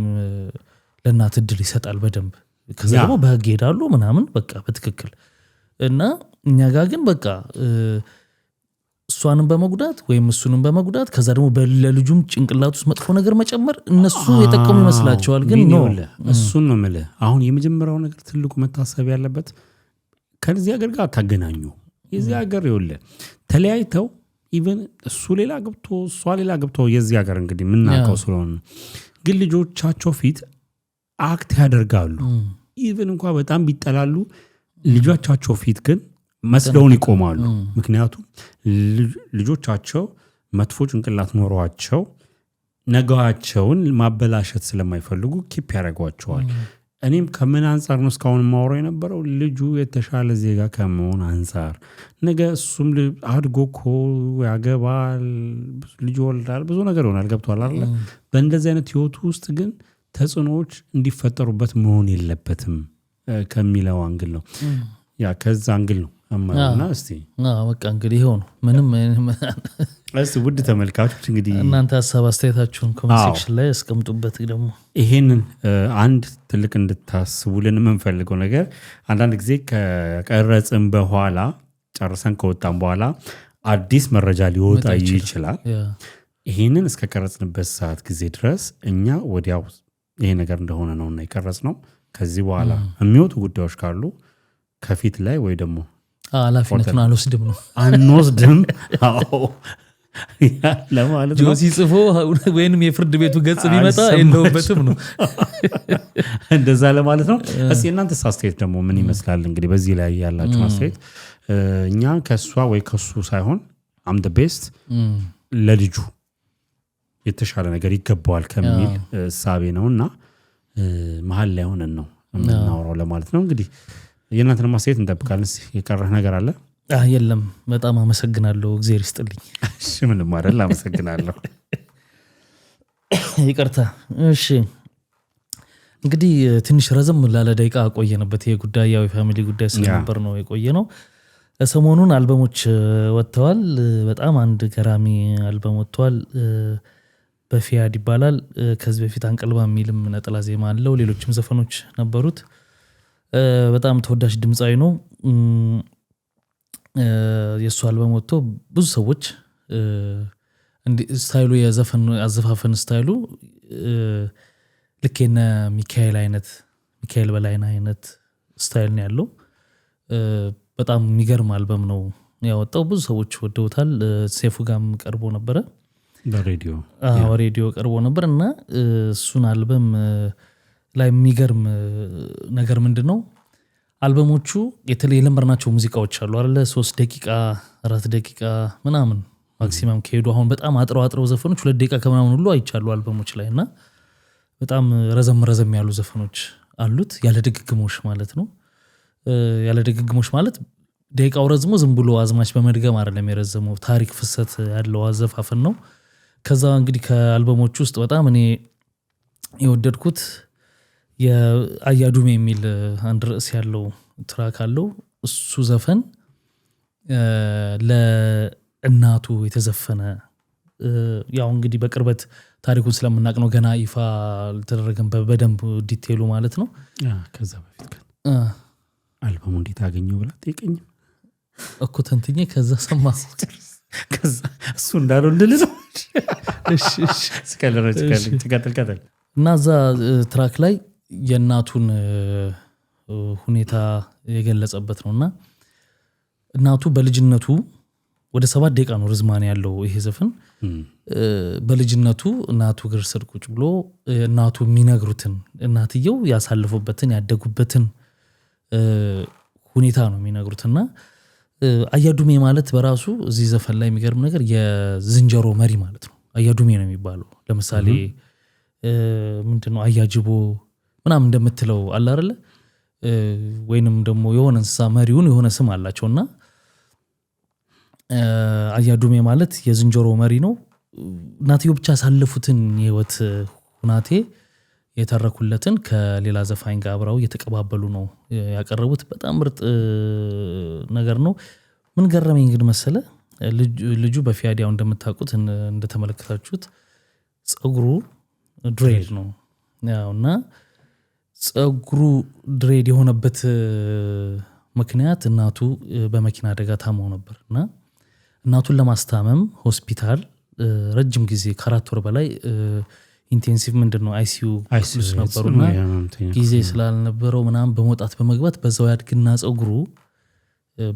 ለእናት እድል ይሰጣል በደንብ ከዛ ደግሞ በህግ ይሄዳሉ ምናምን በቃ በትክክል እና እኛ ጋር ግን በቃ እሷንም በመጉዳት ወይም እሱንም በመጉዳት ከዛ ደግሞ ለልጁም ጭንቅላት ውስጥ መጥፎ ነገር መጨመር እነሱ የጠቀሙ ይመስላቸዋል ግን ነው እሱን ነው ማለት አሁን የመጀመሪያው ነገር ትልቁ መታሰብ ያለበት ከዚህ ሀገር ጋር ታገናኙ የዚህ ሀገር ይወለ ተለያይተው ኢቭን እሱ ሌላ ገብቶ እሷ ሌላ ገብቶ የዚህ ሀገር እንግዲህ ምናቀው ስለሆነ ግን ልጆቻቸው ፊት አክት ያደርጋሉ ኢቭን እንኳን በጣም ቢጠላሉ ልጆቻቸው ፊት ግን መስለውን ይቆማሉ ምክንያቱም ልጆቻቸው መጥፎ ጭንቅላት ኖሯቸው ነገዋቸውን ማበላሸት ስለማይፈልጉ ኪፕ ያደርጓቸዋል እኔም ከምን አንፃር ነው እስካሁን ማወራው የነበረው ልጁ የተሻለ ዜጋ ከመሆን አንፃር ነገ እሱም አድጎ እኮ ያገባል ልጅ ወልዳል ብዙ ነገር ይሆናል ገብቷል አይደል በእንደዚህ አይነት ህይወት ውስጥ ግን ተጽዕኖዎች እንዲፈጠሩበት መሆን የለበትም ከሚለው አንግል ነው ያ ከዛ አንግል ነው አማና እስቲ በቃ እንግዲህ ይሄው ነው ምንም እስቲ ውድ ተመልካቾች እንግዲህ እናንተ ሐሳብ አስተያየታችሁን ኮሜንት ሴክሽን ላይ አስቀምጡበት ደግሞ ይሄንን አንድ ትልቅ እንድታስቡልን የምንፈልገው ነገር አንዳንድ ጊዜ ከቀረጽን በኋላ ጨርሰን ከወጣን በኋላ አዲስ መረጃ ሊወጣ ይችላል ይሄንን እስከ ቀረጽንበት ሰዓት ጊዜ ድረስ እኛ ወዲያው ይሄ ነገር እንደሆነ ነውና ይቀርጽነው ከዚህ በኋላ የሚወጡ ጉዳዮች ካሉ ከፊት ላይ ወይ ደግሞ ኃላፊነቱን አልወስድም ነው አንወስድም አዎ ለማለት ነው ጆሲ ጽፎ ወይንም የፍርድ ቤቱ ገጽ ቢመጣ የለውበትም ነው እንደዛ ለማለት ነው እስኪ እናንተ አስተያየት ደግሞ ምን ይመስላል እንግዲህ በዚህ ላይ ያላችሁ አስተያየት እኛ ከሷ ወይ ከሱ ሳይሆን አም ዘ ቤስት ለልጁ የተሻለ ነገር ይገባዋል ከሚል ሳቤ ነውና መሃል ላይ ሆነን ነው እናወራው ለማለት ነው እንግዲህ የእናንተን ማስተያየት እንጠብቃለን። የቀረህ ነገር አለ? የለም። በጣም አመሰግናለሁ። እግዚአብሔር ይስጥልኝ። እሺ ምንም አይደል። አመሰግናለሁ። ይቅርታ። እሺ እንግዲህ ትንሽ ረዘም ላለ ደቂቃ ቆየንበት። ይሄ ጉዳይ ያው የፋሚሊ ጉዳይ ስለነበር ነው የቆየ ነው። ሰሞኑን አልበሞች ወጥተዋል። በጣም አንድ ገራሚ አልበም ወጥቷል። በፊያድ ይባላል። ከዚህ በፊት አንቀልባ የሚልም ነጠላ ዜማ አለው። ሌሎችም ዘፈኖች ነበሩት። በጣም ተወዳጅ ድምፃዊ ነው። የእሱ አልበም ወጥቶ ብዙ ሰዎች ስታይሉ የዘፈን አዘፋፈን ስታይሉ ልክ የነ ሚካኤል በላይነህ አይነት ስታይል ነው ያለው። በጣም የሚገርም አልበም ነው ያወጣው። ብዙ ሰዎች ወደውታል። ሴፉ ጋርም ቀርቦ ነበረ፣ ሬዲዮ ቀርቦ ነበር እና እሱን አልበም ላይ የሚገርም ነገር ምንድን ነው አልበሞቹ የለመድናቸው ሙዚቃዎች አሉ አይደለ? 3 ደቂቃ 4 ደቂቃ ምናምን ማክሲመም ከሄዱ አሁን በጣም አጥረው ዘፈኖች 2 ደቂቃ ከምናምን ሁሉ አይቻሉ አልበሞች ላይ እና በጣም ረዘም ያሉ ዘፈኖች አሉት። ያለ ድግግሞሽ ማለት ነው። ያለ ድግግሞሽ ማለት ደቂቃው ረዝሞ ዝም ብሎ አዝማች በመድገም አይደለም የረዘመው፣ ታሪክ ፍሰት ያለው አዘፋፈን ነው። ከዛ እንግዲህ ከአልበሞቹ ውስጥ በጣም እኔ የወደድኩት የአያዱሜ የሚል አንድ ርዕስ ያለው ትራክ አለው። እሱ ዘፈን ለእናቱ የተዘፈነ ያው እንግዲህ በቅርበት ታሪኩን ስለምናቅ ነው፣ ገና ይፋ አልተደረገም በደንብ ዲቴሉ ማለት ነው። ከዛ በፊት ግን አልበሙ እንዴት አገኘው ብላ ጠይቀኝ እኮ ተንትኜ ከዛ ሰማ ከዛ እሱ እንዳለው እንድል ነው። እሺ ቀጥል። እና እዛ ትራክ ላይ የእናቱን ሁኔታ የገለጸበት ነውና እናቱ በልጅነቱ ወደ 7 ደቂቃ ነው ርዝማኔ ያለው ይሄ ዘፈን። በልጅነቱ እናቱ እግር ስር ቁጭ ብሎ እናቱ የሚነግሩትን እናትየው ያሳልፉበትን ያደጉበትን ሁኔታ ነው የሚነግሩትና አያዱሜ ማለት በራሱ እዚህ ዘፈን ላይ የሚገርም ነገር የዝንጀሮ መሪ ማለት ነው። አያዱሜ ነው የሚባለው። ለምሳሌ ምንድነው አያጅቦ ምናምን እንደምትለው አለ አይደለ? ወይንም ደግሞ የሆነ እንስሳ መሪውን የሆነ ስም አላቸውና አያዱሜ ማለት የዝንጀሮ መሪ ነው። እናትየው ብቻ ያሳለፉትን የህይወት ሁናቴ የተረኩለትን ከሌላ ዘፋኝ ጋር አብረው እየተቀባበሉ ነው ያቀረቡት። በጣም ምርጥ ነገር ነው። ምን ገረመኝ እንግዲህ መሰለ ልጁ በፊያዲያው እንደምታውቁት እንደተመለከታችሁት ጸጉሩ ድሬድ ነው ያውና ጸጉሩ ድሬድ የሆነበት ምክንያት እናቱ በመኪና አደጋ ታመው ነበርና እናቱን ለማስታመም ሆስፒታል ረጅም ጊዜ ከ4 ወር በላይ ኢንቴንሲቭ ምንድነው አይሲዩ ክፍል ነበሩና ጊዜ ስላልነበረው ምናምን በመውጣት በመግባት በዛው ያድግና ጸጉሩ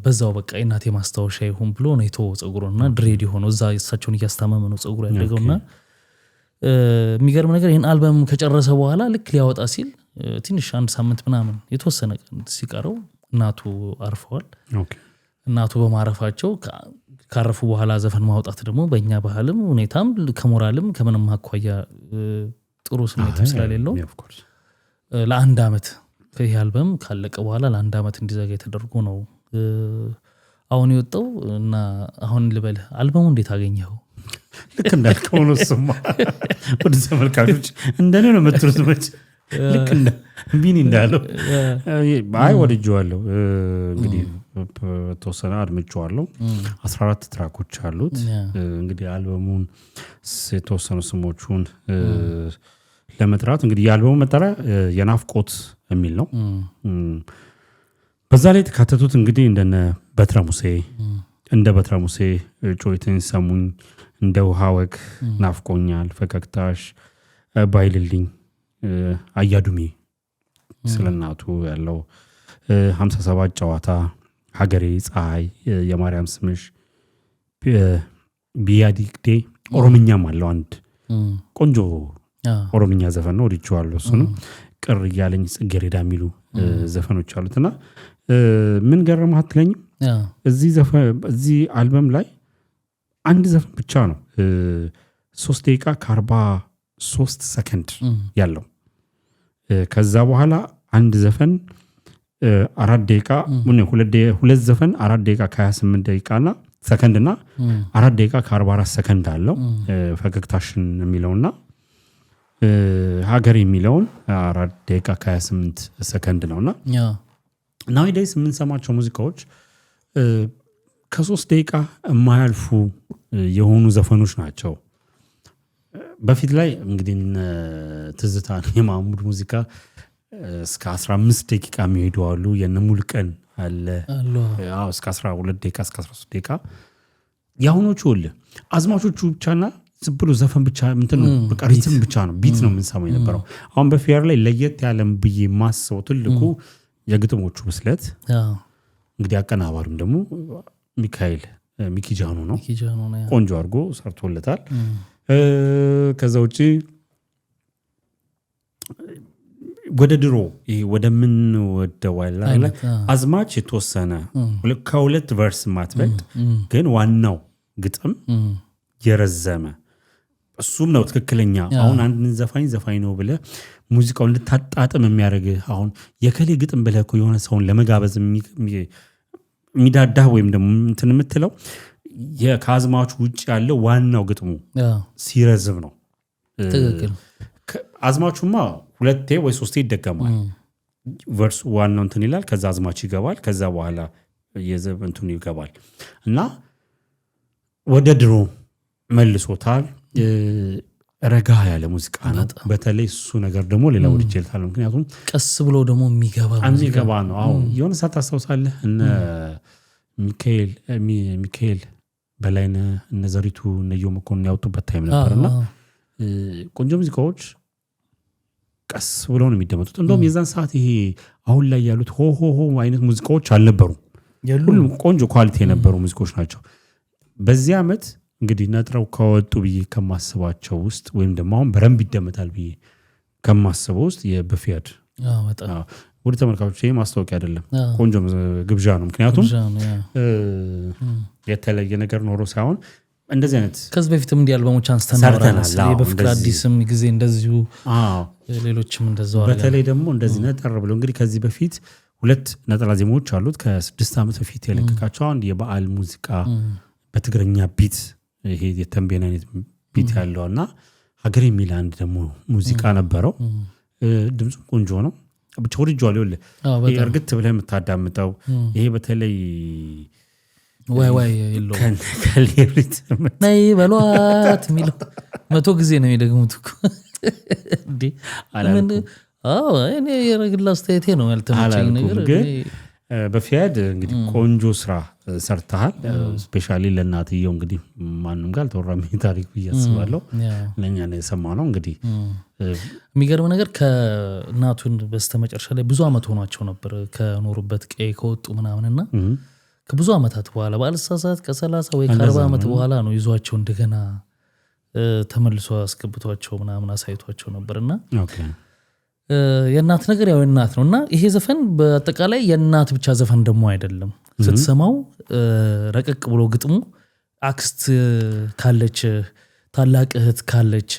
በዛው በቃ እናቴ ማስታወሻ ይሁን ብሎ ነው የተወው ጸጉሩና ድሬድ ሆኖ እዛ እሳቸውን እያስታመመ ነው ጸጉሩ ያደገውና የሚገርም ነገር ይሄን አልበም ከጨረሰ በኋላ ልክ ሊያወጣ ሲል ትንሽ 1 ሳምንት ምናምን የተወሰነ ቀን ሲቀረው እናቱ አርፈዋል። እናቱ በማረፋቸው ካረፉ በኋላ ዘፈን ማውጣት ደግሞ በእኛ ባህልም ሁኔታም ከሞራልም ከምንም አኳያ ጥሩ ስሜት ስለሌለው ለ1 አመት ይሄ አልበም ካለቀ በኋላ ለ1 አመት እንዲዘጋ ተደርጎ ነው አሁን የወጣው። እና አሁን ልበል አልበሙ እንዴት አገኘው? ልክ እንዳልከው ነው። ስማ ወደ ተመልካቾች እንደኔ ነው የምትሉት መች ልክ እንደ ቢኒ እንዳለው አይ ወድጄዋለሁ። እንግዲህ ተወሰነ አድምጬዋለሁ። 14 ትራኮች አሉት። እንግዲህ አልበሙን የተወሰኑ ስሞቹን ለመጥራት እንግዲህ የአልበሙ መጠሪያ የናፍቆት የሚል ነው። በዛ ላይ የተካተቱት እንግዲህ እንደነ በትረሙሴ እንደ በትረሙሴ ጮይትን ሰሙኝ፣ እንደ ውሃወክ፣ ናፍቆኛል፣ ፈገግታሽ፣ ባይልልኝ፣ አያዱሜ ስለናቱ ያለው 57 ጨዋታ፣ ሀገሬ፣ ፀሐይ፣ የማርያም ስምሽ፣ ቢያዲግዴ ኦሮምኛም አለው አንድ ቆንጆ ኦሮምኛ ዘፈን ነው። ወድጄዋለሁ እሱንም። ቅር እያለኝ ጽጌረዳ የሚሉ ዘፈኖች አሉትና ምን ገረመህ አትለኝም? እዚህ አልበም ላይ አንድ ዘፈን ብቻ ነው 3 ደቂቃ ከ43 ሰከንድ ያለው። ከዛ በኋላ አንድ ዘፈን 4 ደቂቃ ሁለት ዘፈን 4 ደቂቃ ከ28 ደቂቃና ሰከንድና 4 ደቂቃ ከ44 ሰከንድ አለው። ፈገግታሽን የሚለውና ሀገር የሚለውን 4 ደቂቃ ከ28 ሰከንድ ነውና ናዊዴይስ የምንሰማቸው ሙዚቃዎች ከ3 ደቂቃ የማያልፉ የሆኑ ዘፈኖች ናቸው። በፊት ላይ እንግዲህ ትዝታ የማሙድ ሙዚቃ እስከ 15 ደቂቃ የሚሄዱ አሉ። የነ ሙሉቀን አለ እስከ 12 ደቂቃ እስከ 13 ደቂቃ። ያሁኖቹ አዝማቾቹ ብቻና ዝም ብሎ ዘፈን ብቻ በቃ ሪትም ብቻ ነው ቢት ነው የምንሰማው የነበረው። አሁን በፊያር ላይ ለየት ያለም ብዬ ማስበው ትልቁ የግጥሞቹ ብስለት እንግዲህ አቀናባሪም ደግሞ ሚኪጃኖ ነው። ቆንጆ አድርጎ ሰርቶለታል። ከዛ ውጪ ወደ ድሮ ወደምንወደው አዝማች የተወሰነ ከሁለት ቨርስ ማትበልጥ ግን ዋናው ግጥም የረዘመ እሱም ነው ትክክለኛ። አሁን አንድ ዘፋኝ ነው ብለህ ሙዚቃውን ልታጣጥም የሚያደርግ አሁን የከሌ ግጥም ብለህ እኮ የሆነ ሰውን ለመጋበዝ የሚዳዳህ ወይም ደግሞ እንትን የምትለው ከአዝማቹ ውጭ ያለው ዋናው ግጥሙ ሲረዝም ነው። ትክክል። አዝማቹማ 2 ወይ 3 ይደገማል። ቨርስ ዋናው እንትን ይላል፣ ከዛ አዝማቹ ይገባል፣ ከዛ በኋላ የዘበንቱን ይገባል እና ወደ ድሮ መልሶታል። ረጋ ያለ ሙዚቃ ነው። በተለይ እሱ ነገር ደግሞ ሌላ ወድ ይችላል። ምክንያቱም ቀስ ብሎ ደግሞ የሚገባ ነው። አሁን የሆነ ሰዓት ታስታውሳለህ እነ ሚካኤል በላይነህ እነ ዘሪቱ እነ ዮመኮን ያወጡበት ታይም ነበርና ቆንጆ ሙዚቃዎች ቀስ ብሎ ነው የሚደመጡት። እንደውም የዛን ሰዓት ይሄ አሁን ላይ ያሉት ሆ አይነት ሙዚቃዎች አልነበሩም። ሁሉም ቆንጆ ኳሊቲ የነበሩ ሙዚቃዎች ናቸው። በዚህ ዓመት እንግዲህ ነጥረው ከወጡ ብዬ ከማስባቸው ውስጥ ወይም ደግሞ አሁን በረንብ ይደመጣል ብዬ ከማስበው ውስጥ የበፊያድ ወደ ተመልካቾች ይሄ ማስታወቂያ አይደለም፣ ቆንጆ ግብዣ ነው። ምክንያቱም የተለየ ነገር ኖሮ ሳይሆን እንደዚህ አይነት ከዚህ በፊትም እንዲህ አልበሞች አንስተናል። በፍቅር አዲስም ጊዜ እንደዚሁ ሌሎችም እንደዛው አለ። በተለይ ደግሞ እንደዚህ ነጠር ብሎ እንግዲህ ከዚህ በፊት 2 ነጠላ ዜማዎች አሉት ከ6 ዓመት በፊት የለቀቃቸው። አንድ የበዓል ሙዚቃ በትግርኛ ቢት ይሄ የተንቤን አይነት ቢት ያለውና ሀገር የሚል አንድ ደግሞ ሙዚቃ ነበረው። ድምፁ ቆንጆ ነው። ብቻ ወድጄዋለሁ። ይሄ እርግጥ ብለህ የምታዳምጠው ይሄ በተለይ ዋይ ይለው ከሌሪት ነይ በሏት የሚለው 100 ጊዜ ነው የሚደግሙት እኮ እንዴ። እኔ የረግላ አስተያየቴ ነው ያልተመቸኝ ነገር። በፊያድ እንግዲህ ቆንጆ ስራ ሰርተሃል። ስፔሻሊ ለእናትየው እንግዲህ ማንም ጋር አልተወራም ታሪክ ብዬ አስባለሁ። ለእኛ ነው የሰማነው። እንግዲህ የሚገርም ነገር ከእናቱን በስተመጨረሻ ላይ ብዙ አመት ሆኗቸው ነበር ከኖሩበት ቀይ ከወጡ ምናምንና ከብዙ አመታት በኋላ ባልሳሳት ከ30 ወይ ከ40 አመት በኋላ ነው ይዟቸው እንደገና ተመልሶ አስገብቷቸው ምናምን አሳይቷቸው ነበርና የእናት ነገር ያው እናት ነውና ይሄ ዘፈን በአጠቃላይ የእናት ብቻ ዘፈን ደግሞ አይደለም። ስትሰማው ረቀቅ ብሎ ግጥሙ አክስት ካለች ታላቅ እህት ካለች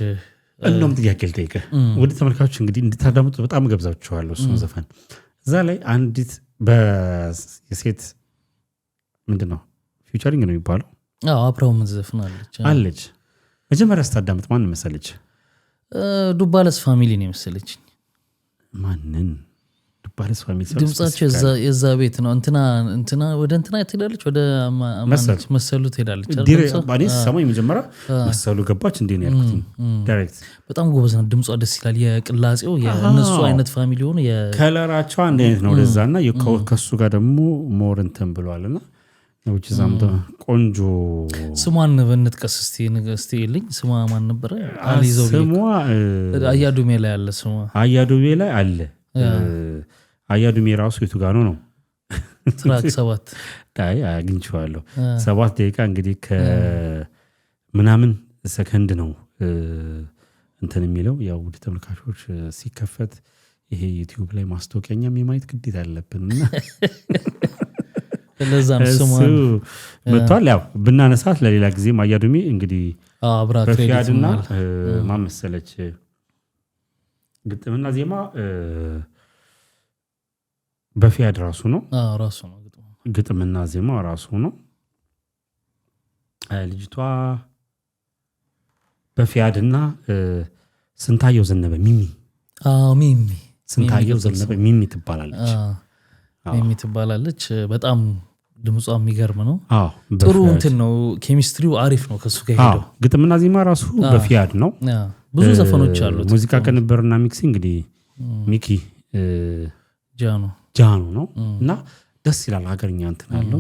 እንደውም ጥያቄ ልጠይቅህ ወደ ተመልካቾች እንግዲህ እንድታዳምጡ በጣም ገብዛችኋለሁ። እሱ ዘፈን እዛ ላይ አንዲት በሴት ምንድነው ፊውቸሪንግ ነው የሚባለው አብራው ምዘፍን አለች። መጀመሪያ ስታዳምጥ ማን መሰለች? ዱባለስ ፋሚሊ ነው መሰለች። ማንን? ዱባለስ ፋሚሊ ድምጻቸው የዛ ቤት ነው። እንትና ወደ እንትና ትሄዳለች፣ ወደ አማንች መሰሉ ትሄዳለች። ባኔስ ሰማይ መጀመሪያ መሰሉ ገባች እንዴ ነው ያልኩት። ዳይሬክት በጣም ጎበዝ ነው። ድምጿ ደስ ይላል። የቅላጼው የነሱ አይነት ፋሚሊ ሆነ ከለራቸው አንድ አይነት ነው ለዛና ከሱ ጋር ደግሞ ሞር እንትን ብለዋልና ነው ዛምቶ ቆንጆ። ስሟን በእንጥቀስ እስቲ ልኝ ስሟ ማን ነበር? አሊዞ ስሟ አያዱሜ ላይ አለ። ስሟ አያዱሜ ላይ አለ። አያዱሜ ራሱ የቱ ጋር ነው? ትራክ 7 ታይ አግኝቼዋለሁ። 7 ደቂቃ እንግዲህ ከምናምን ሰከንድ ነው እንትን የሚለው። ያው ወደ ተመልካቾች ሲከፈት ይሄ ዩቲዩብ ላይ ማስታወቂያኛም የማየት ግዴታ አለብንና ለዛም ስሟን መጥቷል። ያው ብናነሳት ለሌላ ጊዜ አያዱሜ እንግዲህ በፊያድና ማን መሰለች ግጥምና ዜማ በፊያድ ራሱ ነው ራሱ ነው ግጥምና ዜማው ራሱ ነው ልጅቷ በፊያድና ስንታየው ዘነበ ሚሚ ሚሚ ስንታየው ዘነበ ሚሚ ትባላለች ሚሚ ትባላለች በጣም ድምጿ የሚገርም ነው ጥሩ እንትን ነው ኬሚስትሪው አሪፍ ነው ከሱ ጋር ሄደው ግጥምና ዜማ ራሱ በፊያድ ነው ብዙ ዘፈኖች አሉት ሙዚቃ ቅንብርና ሚክሲ እንግዲህ ሚኪ ጃኖ ነው እና ደስ ይላል ሀገርኛ እንትን አለው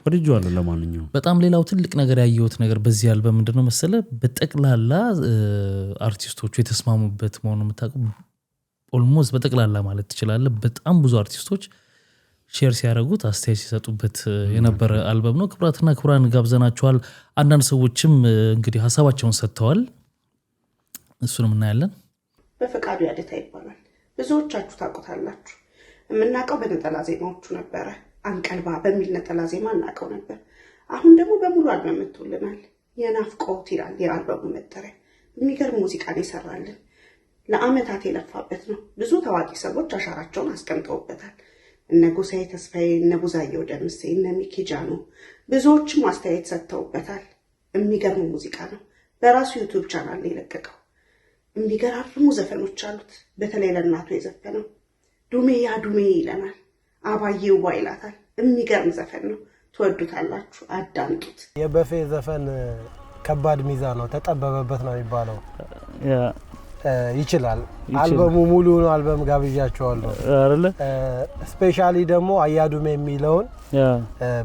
ወድጄዋለሁ ለማንኛውም በጣም ሌላው ትልቅ ነገር ያየሁት ነገር በዚህ አልበም ምንድነው መሰለ በጠቅላላ አርቲስቶቹ የተስማሙበት መሆኑን የምታውቁ ኦልሞስት በጠቅላላ ማለት ትችላለህ በጣም ብዙ አርቲስቶች ሼር ሲያደርጉት አስተያየት ሲሰጡበት የነበረ አልበም ነው ክብራትና ክብራን ጋብዘናቸዋል አንዳንድ ሰዎችም እንግዲህ ሐሳባቸውን ሰጥተዋል እሱንም እናያለን በፈቃዱ ያደታ ይባላል ብዙዎቻችሁ ታውቁታላችሁ የምናውቀው በነጠላ ዜማዎቹ ነበረ አንቀልባ በሚል ነጠላ ዜማ እናውቀው ነበር አሁን ደግሞ በሙሉ አልበም መጥቶልናል የናፍቆት ይላል የአልበሙ መጠሪያ የሚገርም ሙዚቃን ይሰራልን ለአመታት የለፋበት ነው ብዙ ታዋቂ ሰዎች አሻራቸውን አስቀምጠውበታል እነ ጎሳዬ ተስፋዬ እነ ቡዛየው ደምሴ እነ ሚኪ ጃኖ ብዙዎችም አስተያየት ሰጥተውበታል የሚገርም ሙዚቃ ነው በራሱ ዩቲዩብ ቻናል ላይ የለቀቀው የሚገራርሙ ዘፈኖች አሉት በተለይ ለእናቱ የዘፈነው ዱሜ ያ ዱሜ ይለናል አባዬዋ ይላታል የሚገርም ዘፈን ነው ትወዱታላችሁ አዳምጡት የበፌ ዘፈን ከባድ ሚዛን ነው ተጠበበበት ነው የሚባለው ይችላል አልበሙ ሙሉ ነው አልበም ጋብዣቸዋለሁ አይደለ ስፔሻሊ ደግሞ አያዱሜ የሚለውን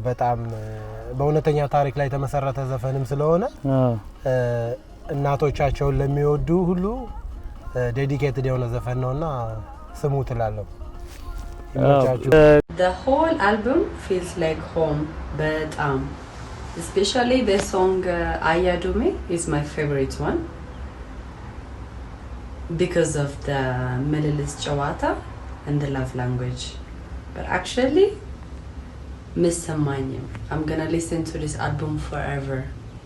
በጣም በእውነተኛ ታሪክ ላይ ተመሰረተ ዘፈንም ስለሆነ እናቶቻቸውን ለሚወዱ ሁሉ ዴዲኬትድ የሆነ ዘፈን ነውና ስሙ ትላለሁ The whole album feels like home በጣም especially the song Ayadume is my favorite one because of the Melilis Chawata and the love language but actually Mr. Manyam I'm gonna listen to this album forever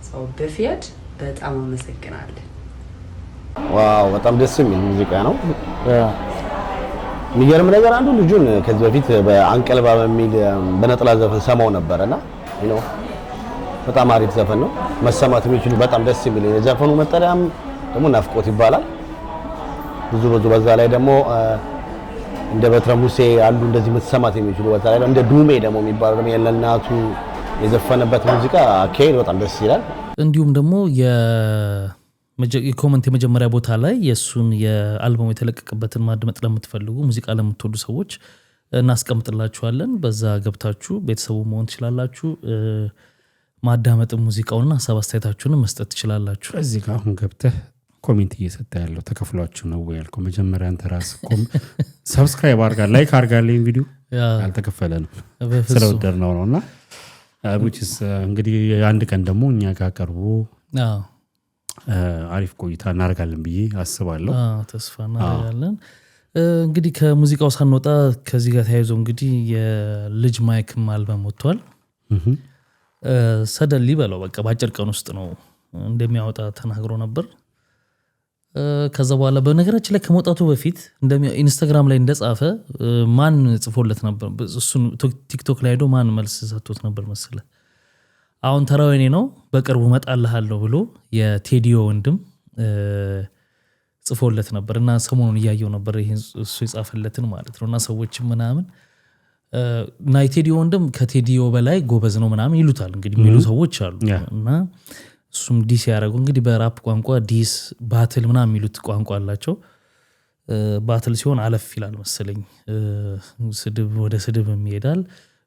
so በፊያድ በጣም አመሰግናለሁ ዋው በጣም ደስ የሚል ሙዚቃ ነው የሚገርም ነገር አንዱ ልጁን ከዚህ በፊት በአንቀልባ በሚል በነጠላ ዘፈን ሰማው ነበርና በጣም አሪፍ ዘፈን ነው መሰማት የሚችሉ በጣም ደስ የሚል የዘፈኑ መጠሪያም ደግሞ ናፍቆት ይባላል ብዙ በዛ ላይ ደግሞ እንደ በትረ ሙሴ አሉ እንደዚህ መሰማት የሚችሉ በተለይ እንደ ዱሜ ደግሞ የሚባለው ደግሞ የለናቱ የዘፈነበት ሙዚቃ አኬል በጣም ደስ ይላል እንዲሁም ደግሞ የኮሜንት የመጀመሪያ ቦታ ላይ የሱን የአልበሙ የተለቀቀበትን ማድመጥ ለምትፈልጉ ሙዚቃ ለምትወዱ ሰዎች እናስቀምጥላችኋለን በዛ ገብታችሁ ቤተሰቡ መሆን ትችላላችሁ ማዳመጥ ሙዚቃውና ሐሳብ አስተያየታችሁን መስጠት ትችላላችሁ እዚህ ጋር አሁን ገብተህ ኮሜንት እየሰጠ ያለው ተከፍሏችሁ ነው ያልከው መጀመሪያ አንተ ራስህ ሰብስክራይብ አድርጋ ላይክ አድርጋለኝ ቪዲዮ አልተከፈለንም ስለወደድነው ነውና which is እንግዲህ አንድ ቀን ደግሞ እኛ ጋር ቀርቦ አሪፍ ቆይታ እናደርጋለን ብዬ አስባለሁ ተስፋ እናደርጋለን እንግዲህ ከሙዚቃው ሳንወጣ ከዚህ ጋር ተያይዞ እንግዲህ የልጅ ማይክም አልበም ወጥቷል ሰደሊ በለው በቃ ባጭር ቀን ውስጥ ነው እንደሚያወጣ ተናግሮ ነበር ከዛ በኋላ በነገራችን ላይ ከመውጣቱ በፊት ኢንስታግራም ላይ እንደጻፈ ማን ጽፎለት ነበር እሱን ቲክቶክ ላይ ሄዶ ማን መልስ ሰጥቶት ነበር መሰለ አሁን ተራውኔ ነው በቅርቡ መጣልሃለሁ ብሎ የቴዲዮ ወንድም ጽፎለት ነበርና ሰሞኑን ያየው ነበር ይሄን እሱ ይጻፈለትን ማለት ነውና ሰዎችም ምናምን እና የቴዲዮ ወንድም ከቴዲዮ በላይ ጎበዝ ነው ምናምን ይሉታል እንግዲህ የሚሉ ሰዎች አሉ እና እሱም ዲስ ያደረጉ እንግዲህ በራፕ ቋንቋ ዲስ ባትል ምናምን የሚሉት ቋንቋ አላቸው ባትል ሲሆን አለፍ ይላል መሰለኝ ስድብ ወደ ስድብ የሚሄዳል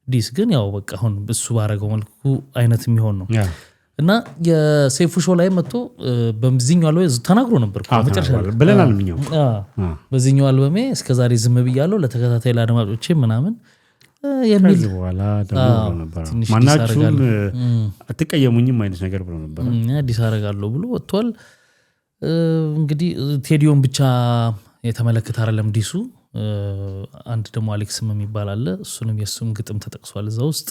ዲስ ግን ያው በቃ አሁን እሱ ባረገው መልኩ አይነት የሚሆን ነው እና የሴፉ ሾው ላይ መጥቶ በዚህኛው አልበሜ ተናግሮ ነበር መጨረሻ ብለናል ምኛው በዚህኛው አልበሜ እስከዛሬ ዝም ብያለሁ ለተከታታይ ለአድማጮቼ ምናምን የሚል በኋላ ደግሞ ነበር ማናችሁም አትቀየሙኝም አይነት ነገር ብሎ ነበር አዲስ አረጋለሁ ብሎ ወጥቷል እንግዲህ ቴዲዮን ብቻ የተመለከተ አይደለም ዲሱ አንድ ደግሞ አሌክስም የሚባል አለ እሱንም የሱም ግጥም ተጠቅሷል እዛ ውስጥ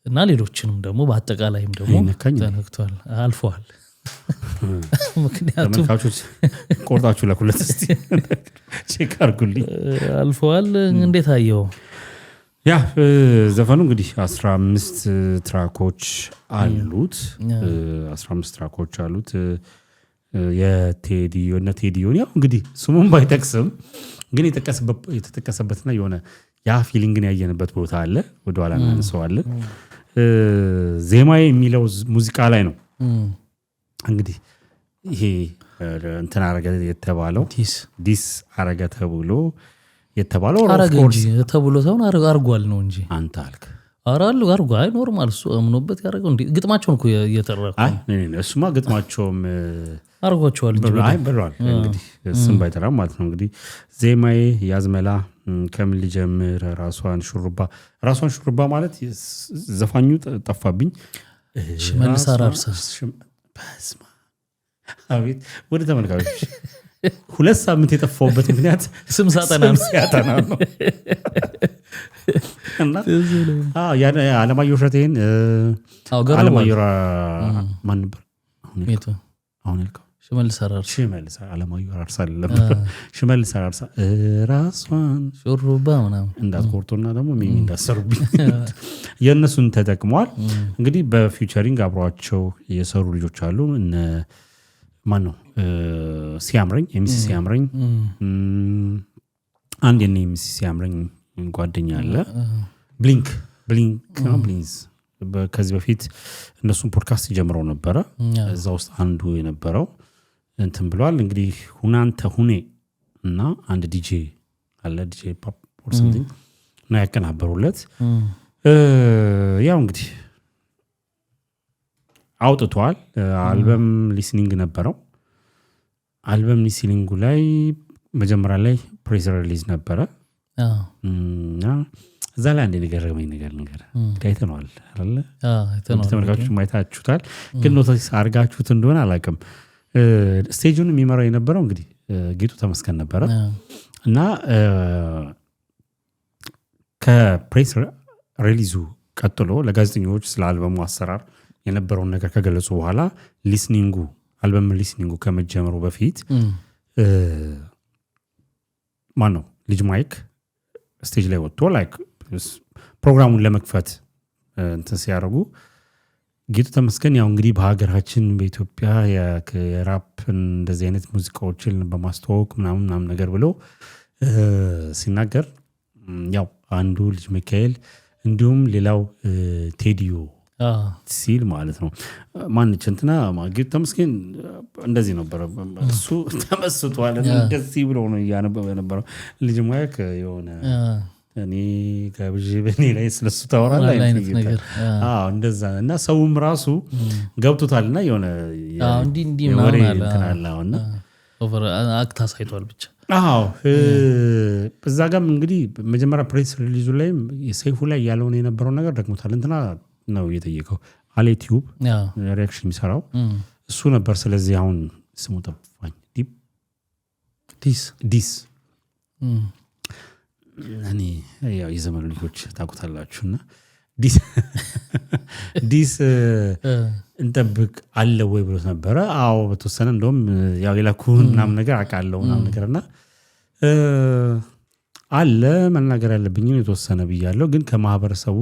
እና ሌሎችንም ደግሞ በአጠቃላይም ደግሞ ተነክቷል አልፏል ምክንያቱም ተመልካቾች ቆርጣችሁ ለኩለት እስቲ ቼክ አድርጉልኝ አልፏል እንዴት አየው ያ ዘፈኑ እንግዲህ 15 ትራኮች አሉት 15 ትራኮች አሉት የቴዲዮን ያው እንግዲህ ስሙን ባይጠቅስም ግን የተጠቀሰበትና የሆነ ያ ፊሊንግን ያየንበት ቦታ አለ ወደ ኋላ እናነሳዋለን ዜማዬ የሚለው ሙዚቃ ላይ ነው እንግዲህ ይሄ እንትን አረገ የተባለው ዲስ አረገ ተብሎ የተባለው ኦፍ ኮርስ ተብሎ ሳይሆን አርጓል ነው እንጂ አንተ አልክ አራሉ አርጓይ ኖርማል እሱ አምኖበት ያደረገው እንዴ ግጥማቸውን እኮ እየተረኩ እሱማ ግጥማቸውም አርጓቸዋል እንጂ ብሏል እንግዲህ ስም ባይጠራም ማለት ነው እንግዲህ ዜማዬ ያዝመላ ከምን ሊጀምር ራሷን ሹሩባ ማለት ዘፋኙ ጠፋብኝ ሽመልስ አራርሳ በስማ አቤት ወደ ተመልካቾች 2 ሳምንት የጠፋውበት ምክንያት ስም ሳጠና ነው እና አለማየሁ እሸቴን አለማየሁ ማን ነበር አሁን ያልከው ሽመልስ አለማየሁ አራርሳ ሽመልስ አራርሳ ራሷን ሹሩባ ምናምን እንዳትቆርጡና ደግሞ ሚሚ እንዳሰሩብኝ የእነሱን ተጠቅመዋል እንግዲህ በፊውቸሪንግ አብሯቸው የሰሩ ልጆች አሉ እነ ማን ነው ሲያምረኝ ኤምሲ ሲያምረኝ አንድ የኔ ኤምሲ ሲያምረኝ ጓደኛ አለ ብሊንክ ከዚህ በፊት እነሱን ፖድካስት ጀምረው ነበረ እዛ ውስጥ አንዱ የነበረው እንትን ብሏል እንግዲህ ሁናንተ ሁኔ እና አንድ ዲጄ አለ ዲጄ ፖፕ ኦር ሰምቲንግ ነው ያቀናበሩለት ያው እንግዲህ አውጥቷል አልበም ሊስኒንግ ነበረው አልበም ሊስኒንጉ ላይ መጀመሪያ ላይ ፕሬስ ሪሊዝ ነበረ እና እዛ ላይ አንድ ነገር አይተነዋል አይደል ተመልካቾች ማይታችሁታል ግን ኖቲስ አርጋችሁት እንደሆነ አላውቅም ስቴጁን የሚመራው የነበረው እንግዲህ ጌጡ ተመስገን ነበረ እና ከፕሬስ ሪሊዙ ቀጥሎ ለጋዜጠኞች ስለ አልበሙ አሰራር የነበረውን ነገር ከገለጹ በኋላ አልበም ሊስኒንጉ ከመጀመሩ በፊት ማን ነው ልጅ ማይክ ስቴጅ ላይ ወጥቶ ላይክ ፕሮግራሙን ለመክፈት እንትን ሲያደርጉ ጌጡ ተመስገን ያው እንግዲህ በሀገራችን በኢትዮጵያ የራፕ እንደዚህ አይነት ሙዚቃዎችን በማስተዋወቅ ምናምን ነገር ብሎ ሲናገር ያው አንዱ ልጅ ሚካኤል እንዲሁም ሌላው ቴዲዮ ሲል ማለት ነው ማንች እንትና ጌጡ ተመስገን እንደዚህ ነበር እሱ ተመስጧል እንደዚህ ብሎ ነው ያነበበ ነበር ልጅ ማይክ የሆነ እኔ ጋብዥ በኔ ላይ ስለሱ ታወራለህ አይነት ነገር እንደዛ እና ሰውም ራሱ ገብቶታልና የሆነ እንዲ ወሬ እንትናላውና ኦቨር አክት አሳይቷል ብቻ በዛ ጋም እንግዲህ መጀመሪያ ፕሬስ ሪሊዙ ላይ የሰይፉ ላይ ያለውን የነበረው ነገር ደግሞታል እንትና ነው የጠየቀው አሌቲዩብ ሪአክሽን የሚሰራው እሱ ነበር ስለዚህ አሁን ስሙ ጠፋኝ ዲስ እኔ ያው የዘመኑ ልጆች ታውቁታላችሁና ዲስ እንጠብቅ አለ ወይ ብሎት ነበረ አዎ በተወሰነ እንደውም ያው የላኩን ምናምን ነገር አውቃለሁ ምናምን ነገርና አለ መናገር ያለብኝ የተወሰነ ብያለሁ ግን ከማህበረሰቡ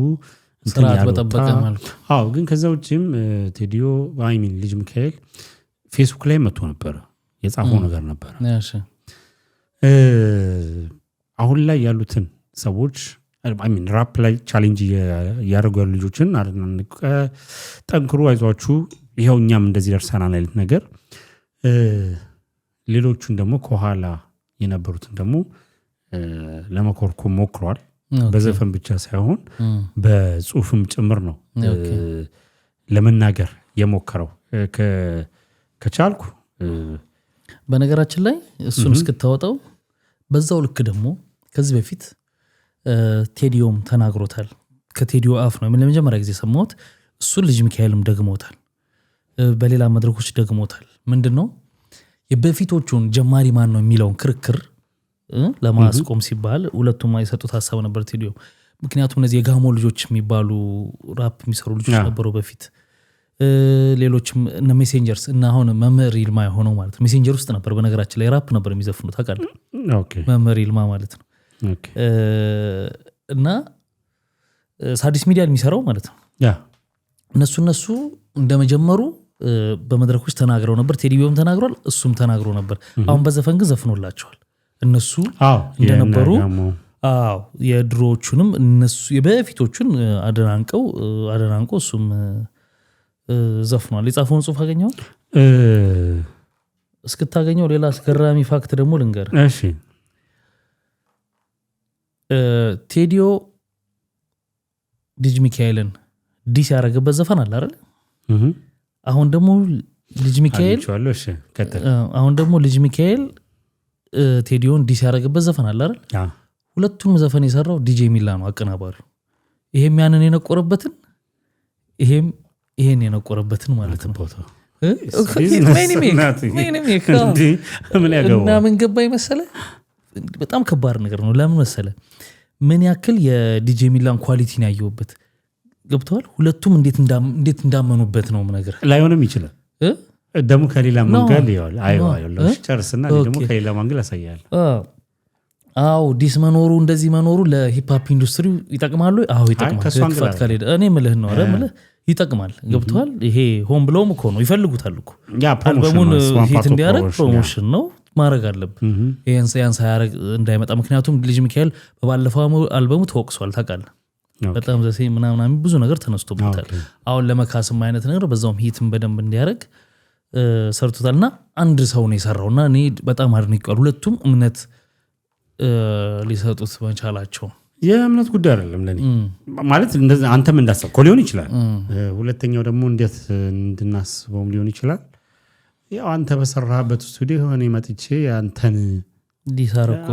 ስርዓት በጠበቀ መልኩ ግን ከዛ ውጪም ቴዲዮ አይሚን ልጅ ሚካኤል ፌስቡክ ላይ መጥቶ ነበር የጻፈው ነገር ነበር አሁን ላይ ያሉትን ሰዎች አይሚን ራፕ ላይ ቻሌንጅ ያደረጉ ያሉ ልጆችን ጠንክሩ አይዟችሁ ይሄው እኛም እንደዚህ ደርሰናል አይነት ነገር ሌሎቹን ደግሞ ከኋላ የነበሩትን ደግሞ ለመኮርኮም ሞክሯል በዘፈን ብቻ ሳይሆን በጽሁፍም ጭምር ነው ለመናገር የሞከረው ከቻልኩ በነገራችን ላይ እሱን እስክታወጣው በዛው ልክ ደግሞ ከዚህ በፊት ቴዲዮም ተናግሮታል ከቴዲዮ አፍ ነው ለመጀመሪያ ጊዜ ሰማሁት እሱን ልጅ ሚካኤልም ደግሞታል በሌላ መድረኮች ደግሞታል ምንድነው የበፊቶቹን ጀማሪ ማን ነው የሚለውን ክርክር ለማስቆም ሲባል ሁለቱም የሰጡት ሐሳብ ነበር ቴዲዮ ምክንያቱም እነዚህ የጋሞ ልጆች የሚባሉ ራፕ የሚሰሩ ልጆች ነበሩ በፊት ሌሎችም እነ ሜሴንጀርስ እና አሁን መምህር ይልማ ሆነው ማለት ሜሴንጀር ውስጥ ነበር በነገራችን ላይ ራፕ ነበር የሚዘፍኑት ታውቃለህ መምህር ይልማ ማለት ነው እና ሳዲስ ሚዲያ የሚሰራው ማለት ነው ያ እነሱ እንደመጀመሩ በመድረኮች ተናግረው ነበር ቴዲቢዮም ተናግሯል እሱም ተናግሮ ነበር አሁን በዘፈን ግን ዘፍኖላቸዋል እነሱ እንደነበሩ አዎ የድሮዎቹንም እነሱ የበፊቶቹን አደናንቆ እሱም ዘፍኗል የጻፈውን ጽሁፍ አገኘው እስክታገኘው ሌላ አስገራሚ ፋክት ደግሞ ልንገር እሺ ቴዲዮ ልጅ ሚካኤልን ዲስ ያረገበት ዘፈን አለ አይደል አሁን ደግሞ ልጅ ሚካኤል አሁን ደግሞ ልጅ ሚካኤል ቴዲዮን ዲስ ያረገበት ዘፈን አለ አይደል ሁለቱም ዘፈን የሰራው ዲጄ ሚላ ነው አቀናባሪው ይሄም ያንን የነቆረበትን ይሄን የነቆረበትን ማለት ነው እና ምን ገባኝ መሰለ በጣም ከባድ ነገር ነው ለምን መሰለ ምን ያክል የዲጄ ሚላን ኳሊቲን ያየውበት ገብቷል ሁለቱም እንዴት እንዳመኑበት ነው ነገር ላይሆንም ይችላል ደሞ ከሌላ መንገድ ይዋል አይዋል ጨርስና ደሞ ከሌላ መንገድ ያሳያል አው ዲስ መኖሩ እንደዚህ መኖሩ ለሂፕ ሆፕ ኢንዱስትሪ ይጠቅማሉ አው ይጠቅማል ከፋት ካለ እኔ ምልህ ነው አይደል ምልህ ይጠቅማል ገብቷል ይሄ ሆም ብለውም እኮ ነው ይፈልጉታል እኮ ያ ፕሮሞሽን ሂት እንዲያረግ ፕሮሞሽን ነው ማረግ አለብህ ይሄን ሳያንስ ያረግ እንዳይመጣ ምክንያቱም ልጅ ሚካኤል በባለፈው አልበሙ ተወቅሷል ታውቃለህ በጣም ዘሴ ምናምን ብዙ ነገር ተነስቶበታል አሁን ለመካስም አይነት ነገር በዛውም ሂትም በደንብ እንዲያረግ ሰርቶታልና አንድ ሰው ነው የሰራውና እኔ በጣም አድንቄዋለሁ ሁለቱም እምነት ሊሰጡት መቻላቸው የእምነት ጉዳይ አይደለም ለኔ ማለት እንደዛ አንተም እንዳሰብከው ሊሆን ይችላል ሁለተኛው ደግሞ እንዴት እንድናስበውም ሊሆን ይችላል ያው አንተ በሰራህበት ስቱዲዮ ሆነ መጥቼ አንተን ዲሳረኩ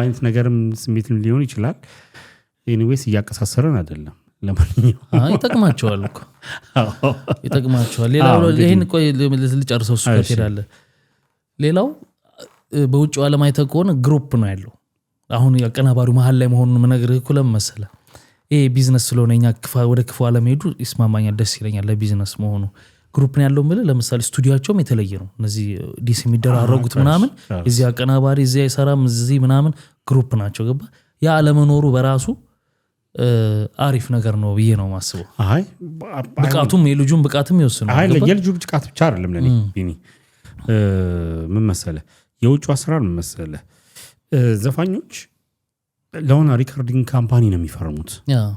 አይነት ነገርም ስሜት ሊሆን ይችላል ኤኒዌይስ እያቀሳሰረን አይደለም ለማንኛውም ይጠቅማቸዋል እኮ ይጠቅማቸዋል ሌላው ይሄን ቆይ ልጨርሰው እሱ ከተላለ ሌላው በውጭው ዓለም አይተህ ከሆነ ግሩፕ ነው ያለው አሁን ያቀናባሪው መሃል ላይ መሆኑን መነገር እኮ ለምሳሌ ይሄ ቢዝነስ ስለሆነኛ ወደ ክፉ ዓለም ሄዱ ይስማማኛል ደስ ይለኛል ለቢዝነስ መሆኑ ግሩፕ ነው ያለው ማለት ለምሳሌ ስቱዲዮአቸውም የተለየ ነው እነዚህ ዲስ የሚደራረጉት ምናምን እዚህ አቀናባሪ እዚህ አይሰራም እዚህ ምናምን ግሩፕ ናቸው ገባ ያ አለመኖሩ በራሱ አሪፍ ነገር ነው ብዬ ነው ማስበው አይ ብቃቱም የልጁን ብቃትም ይወስነው አይ የልጁ ብቃት ብቻ አይደለም ለኔ ቢኒ ምን መሰለህ የውጭው አሰራር ምን መሰለህ ዘፋኞች ለሆነ ሪከርዲንግ ካምፓኒ ነው የሚፈርሙት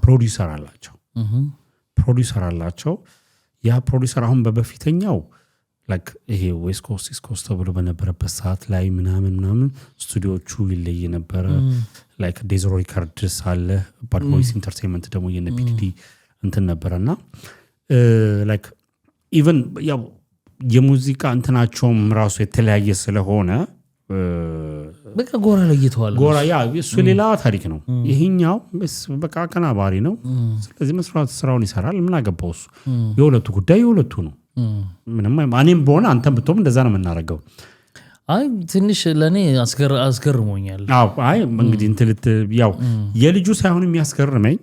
ፕሮዲውሰር አላቸው ያ ፕሮዲውሰር አሁን በበፊተኛው ላይክ ይሄ ዌስት ኮስት ኢስት ኮስት ተብሎ በነበረበት ሰዓት ላይ ምናምን ስቱዲዮቹ ይለይ ነበር ላይክ ዴዝሮ ሪከርድስ አለ ባድ ቮይስ ኢንተርቴይንመንት ደግሞ የነፒዲዲ እንትን ነበርና ላይክ ኢቭን ያው የሙዚቃ እንትናቸውም ራሱ የተለያየ ስለሆነ በቃ ጎራ ለይተዋል ጎራ ያ እሱ ሌላ ታሪክ ነው ይሄኛው በቃ አቀናባሪ ነው ስለዚህ መስራት ስራውን ይሰራል ምን አገባው እሱ የሁለቱ ጉዳይ የሁለቱ ነው ምንም ማንም በሆነ አንተም ብትሆም እንደዛ ነው የምናረጋው አይ ትንሽ ለኔ አስገርሞኛል አይ እንግዲህ እንትልት ያው የልጁ ሳይሆን የሚያስገርመኝ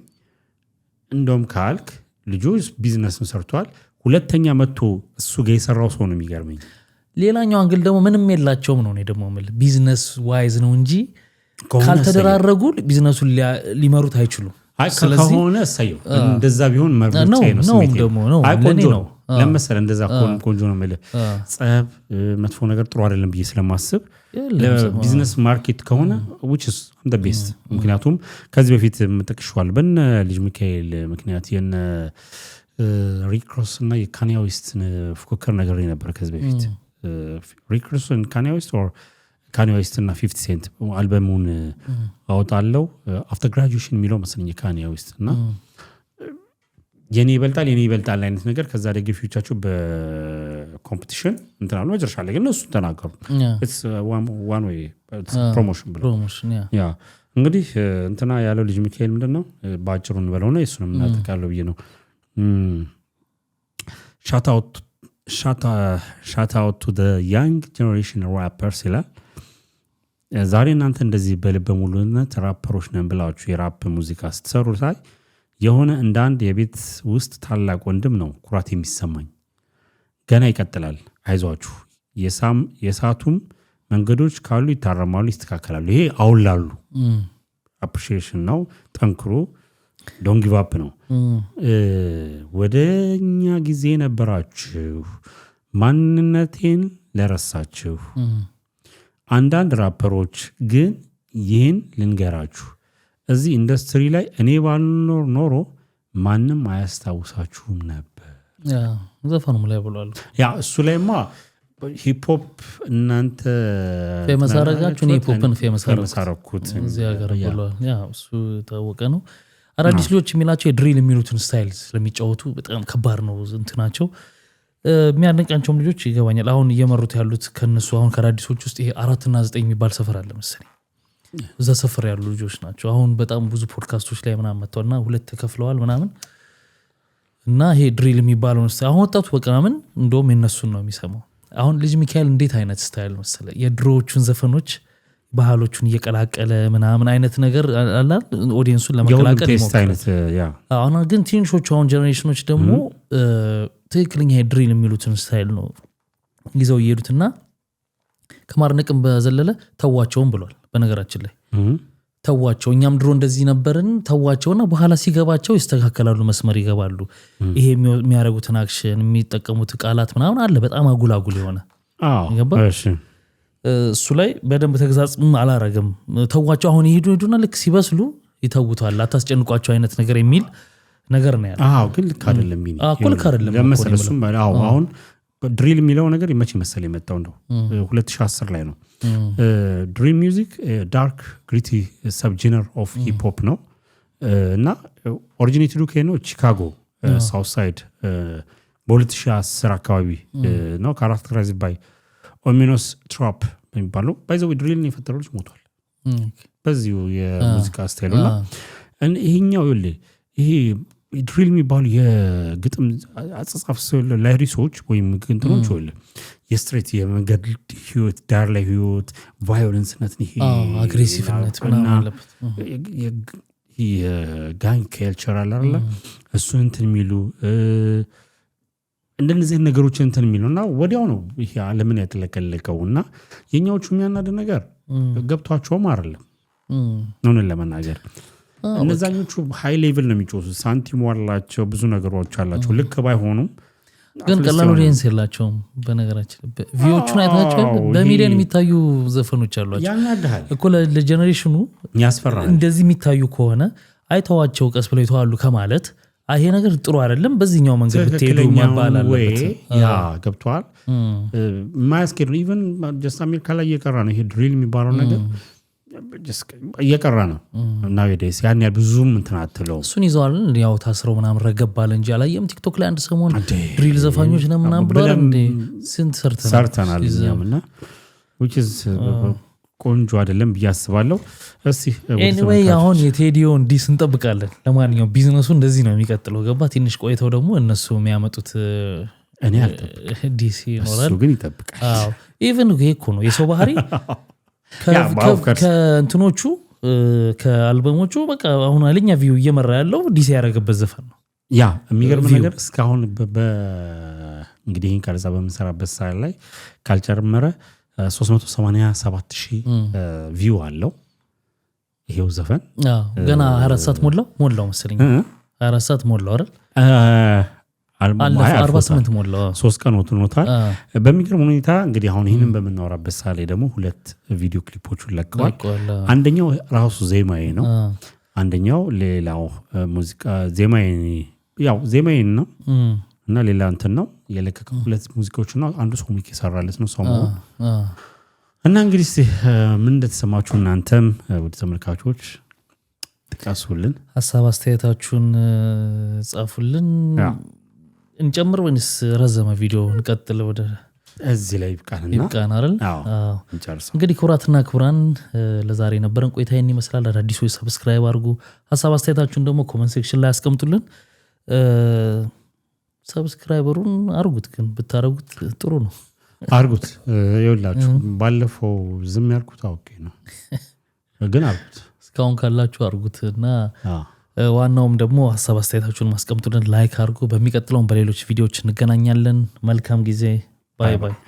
እንደውም ካልክ ልጁ ቢዝነስን ሰርቷል ሁለተኛ መጥቶ እሱ ጋር የሰራው ሰው ነው የሚገርመኝ ሌላኛው አንግል ደግሞ ምንም የላቸውም ነው ደግሞ ማለት ቢዝነስ ዋይዝ ነው እንጂ ካልተደራረጉ ቢዝነሱን ሊመሩት አይችሉም አይ ከሆነ እሰየው እንደዛ ቢሆን መርጬ ነው ስሜት ነው አይ ቆንጆ ነው ለምሳሌ እንደዛ ቆንጆ ነው ማለት ጸብ መጥፎ ነገር ጥሩ አይደለም ብዬ ስለማስብ ለቢዝነስ ማርኬት ከሆነ which is the best ምክንያቱም ከዚህ በፊት መጠቅሽዋል በእነ ልጅ ሚካኤል ምክንያት የነ ሪክሮስ እና የካንያ ዌስት ፉክክር ነገር ነበር ከዚህ በፊት ሪክሮስ እና ካንያ ዌስት or ካንያ ዌስት እና 50 ሴንት አልበሙን አወጣለው አፍተር ግራጁዌሽን የሚለው መሰለኝ ካንያ ዌስት እና የኔ ይበልጣል አይነት ነገር ከዛ ደግፊዎቻቸው በኮምፒቲሽን እንተናሉ መጨረሻ ላይ ግን እሱ ተናገሩ it's one way promotion ያ እንግዲህ እንትና ያለው ልጅ ሚካኤል ምንድነው ባጭሩ እንበለው ነው እሱንም እናጠቃለው ብዬ ነው shout out to the young generation rappers ይላል ዛሬ እናንተ እንደዚህ በልበ ሙሉነት ራፐሮች ነን ብላችሁ የራፕ ሙዚቃ ስትሰሩ ሳይ የሆነ እንደ አንድ የቤት ውስጥ ታላቅ ወንድም ነው ኩራት የሚሰማኝ ገና ይቀጥላል አይዟችሁ የሳቱም መንገዶች ካሉ ይታረማሉ ይስተካከላሉ ይሄ አውላሉ appreciation ነው ጠንክሮ ዶንት ጊቭ አፕ ነው። ወደኛ ጊዜ ነበራችሁ ማንነቴን ለረሳችሁ አንዳንድ ራፐሮች ግን ይህን ልንገራችሁ እዚህ ኢንዱስትሪ ላይ እኔ ባልኖር ኖሮ ማንም አያስታውሳችሁም ነበር። ዘፈኑም ላይ ብሏል። ያ እሱ ላይማ ሂፕሆፕ እናንተ ፌመስ አረጋችሁ እኔ ሂፕሆፕን ፌመስ አረኩት እዚህ ሀገር ብሏል። ያ እሱ ታወቀ ነው። አዳዲስ ልጆች የሚላቸው የድሪል የሚሉትን ስታይል ስለሚጫወቱ በጣም ከባድ ነው እንትናቸው። የሚያደንቃቸውም ልጆች ይገባኛል። አሁን እየመሩት ያሉት ከነሱ አሁን ከአዳዲሶች ውስጥ ይሄ 4 እና 9 የሚባል ሰፈር አለ መሰለኝ። እዛ ሰፈር ያሉ ልጆች ናቸው። አሁን በጣም ብዙ ፖድካስቶች ላይ ምናምን መጥተውና 2 ተከፍለዋል ምናምን እና ይሄ ድሪል የሚባለውን ስታይል አሁን ወጣቱ በቃ ምናምን እንደውም የነሱን ነው የሚሰማው። አሁን ልጅ ሚካኤል እንዴት አይነት ስታይል መሰለ የድሮዎቹን ዘፈኖች ባህሎቹን እየቀላቀለ ምናምን አይነት ነገር አላ ኦዲየንሱን ለመቀላቀል ይሞክራል። አሁን ግን ትንሾቹ አሁን ጀነሬሽኖች ደግሞ ትክክለኛ ድሪል የሚሉትን ስታይል ነው ይዘው እየሄዱትና ከማርነቅም በዘለለ ተዋቸውም ብሏል። በነገራችን ላይ ተዋቸው እኛም ድሮ እንደዚህ ነበርን ተዋቸውና በኋላ ሲገባቸው ይስተካከላሉ፣ መስመር ይገባሉ። ይሄ የሚያደርጉትን አክሽን የሚጠቀሙት ቃላት ምናምን አለ በጣም አጉላጉል የሆነ እሱ ላይ በደንብ ተግዛጽ አላረግም። ተዋቸው አሁን ይሄዱና ልክ ሲበስሉ ይተውታል፣ አታስጨንቋቸው አይነት ነገር የሚል ነገር ነው ያለው። ግን ልክ አይደለም። ልክ አይደለም ለምሳሌ አሁን ድሪል የሚለው ነገር መቼ መሰለ የመጣው እንደው 2010 ላይ ነው። ድሪል ሚውዚክ ዳርክ ግሪቲ ሰብ ጀነር ኦፍ ሂፕ ሆፕ ነው እና ኦሪጂኔትዱ ከሆነ ቺካጎ ሳውት ሳይድ በ2010 አካባቢ ነው። ካራክተራይዝድ ባይ ኦሚኖስ ትራፕ የሚባለው ባይዘው ድሪልን የፈጠረው ልጅ ሞቷል በዚሁ የሙዚቃ ስታይሉና ይሄኛው ይሄ ድሪል የሚባሉ የግጥም አጻጻፍ ላይሪሶች ወይም ግጥሞች ወይ የስትሬት የመንገድ ህይወት ዳር ላይ ህይወት ቫዮለንስነት ይሄ አግሬሲቭነት ምናምን አለበት። የጋንግ ካልቸር አለ እሱን እንትን የሚሉ እንደነዚህ ነገሮች እንትን የሚሉና ወዲያው ነው ይሄ ዓለምን ያጥለቀለቀውና የኛዎቹ የሚያናድ ነገር ገብቷቸውም አይደለም ነው ለመናገር። እነዛኞቹ ሃይ ሌቭል ነው የሚጮሱት፣ ሳንቲም ዋላቸው፣ ብዙ ነገሮች አላቸው። ልክ ባይሆኑም ግን ቀላል ኦዲየንስ የላቸውም። በነገራችን ቪዎቹን አይታቸው በሚሊዮን የሚታዩ ዘፈኖች አሏቸው። ያናድሃል እኮ ለጀነሬሽኑ ያስፈራል። እንደዚህ የሚታዩ ከሆነ አይተዋቸው ቀስ ብለው ይተዋሉ ከማለት ይሄ ነገር ጥሩ አይደለም፣ በዚህኛው መንገድ ብትሄዱ መባል አለበት። ያ ገብቷል። ማስኬድ ኢቭን ጀስት አሜሪካ ላይ እየቀራ ነው ይሄ ድሪል የሚባለው ነገር እየቀራ ነው እና ወደስ ያን ያህል ብዙም እንትን አትለው። እሱን ይዘዋል ያው ታስረው ምናምን ረገባል እንጂ አላየም። ቲክቶክ ላይ አንድ ሰሞን ድሪል ዘፋኞች ነው ምናምን ብለዋል እንዴ ስንት ሰርተናል እኛምና which is ቆንጆ አይደለም ብዬ አስባለሁ። እስቲ anyway አሁን የቴዲዮን ዲስ እንጠብቃለን። ለማንኛውም ቢዝነሱ እንደዚህ ነው የሚቀጥለው። ገባ ትንሽ ቆይተው ደግሞ እነሱ የሚያመጡት እኔ አልጠብቅም ዲስ ይኖራል። እሱ ግን ይጠብቃል። አዎ ኢቭን ይሄ እኮ ነው የሰው ባህሪ ከእንትኖቹ ከአልበሞቹ በቃ አሁን አለኛ ቪው እየመራ ያለው ዲስ ያደረገበት ዘፈን ነው። ያ የሚገርም ነገር እስካሁን እንግዲህ ይህን ቀረጻ በምንሰራበት ሰዓት ላይ ካልጨመረ 387,000 ቪው አለው ይሄው ዘፈን። ገና 24 ሰዓት ሞላው መሰለኝ 24 ሰዓት ሞላው አይደል? 48 ሞላው 3 ቀን ወጥቶታል። በሚገርም ሁኔታ እንግዲህ አሁን ይሄንን በመናወራበት ሰዓት ላይ ደግሞ 2 ቪዲዮ ክሊፖችን ለቀዋል። አንደኛው ራሱ ዜማዬ ነው፣ አንደኛው ሌላው ሙዚቃ ዜማዬ ነው እና ሌላ እንትን ነው የለቀቀው። 2 ሙዚቃዎች ነው፣ አንዱ ሶሚክ ይሰራለት ነው ሰሞኑ እና እንግዲህ ምን እንደተሰማችሁ እናንተም ወደ ተመልካቾች ጥቀሱልን፣ ሐሳብ አስተያየታችሁን ጻፉልን። እንጨምር ወይስ ረዘመ ቪዲዮ እንቀጥል? ወደ እዚህ ላይ ይብቃን አይደል? እንግዲህ ክቡራትና ክቡራን ለዛሬ ነበረን ቆይታ ይሄን ይመስላል። አዳዲሶች ሰብስክራይብ አድርጉ፣ ሐሳብ አስተያየታችሁን ደግሞ ኮሜንት ሴክሽን ላይ አስቀምጡልን። ሰብስክራይበሩን አርጉት፣ ግን ብታረጉት ጥሩ ነው። አርጉት ይኸውላችሁ፣ ባለፈው ዝም ያልኩት አውቄ ነው፣ ግን አርጉት። እስካሁን ካላችሁ አርጉትና ዋናውም ደግሞ ሐሳብ አስተያየታችሁን ማስቀምጡልን፣ ላይክ አድርጉ። በሚቀጥለውም በሌሎች ቪዲዮዎች እንገናኛለን። መልካም ጊዜ። ባይ ባይ።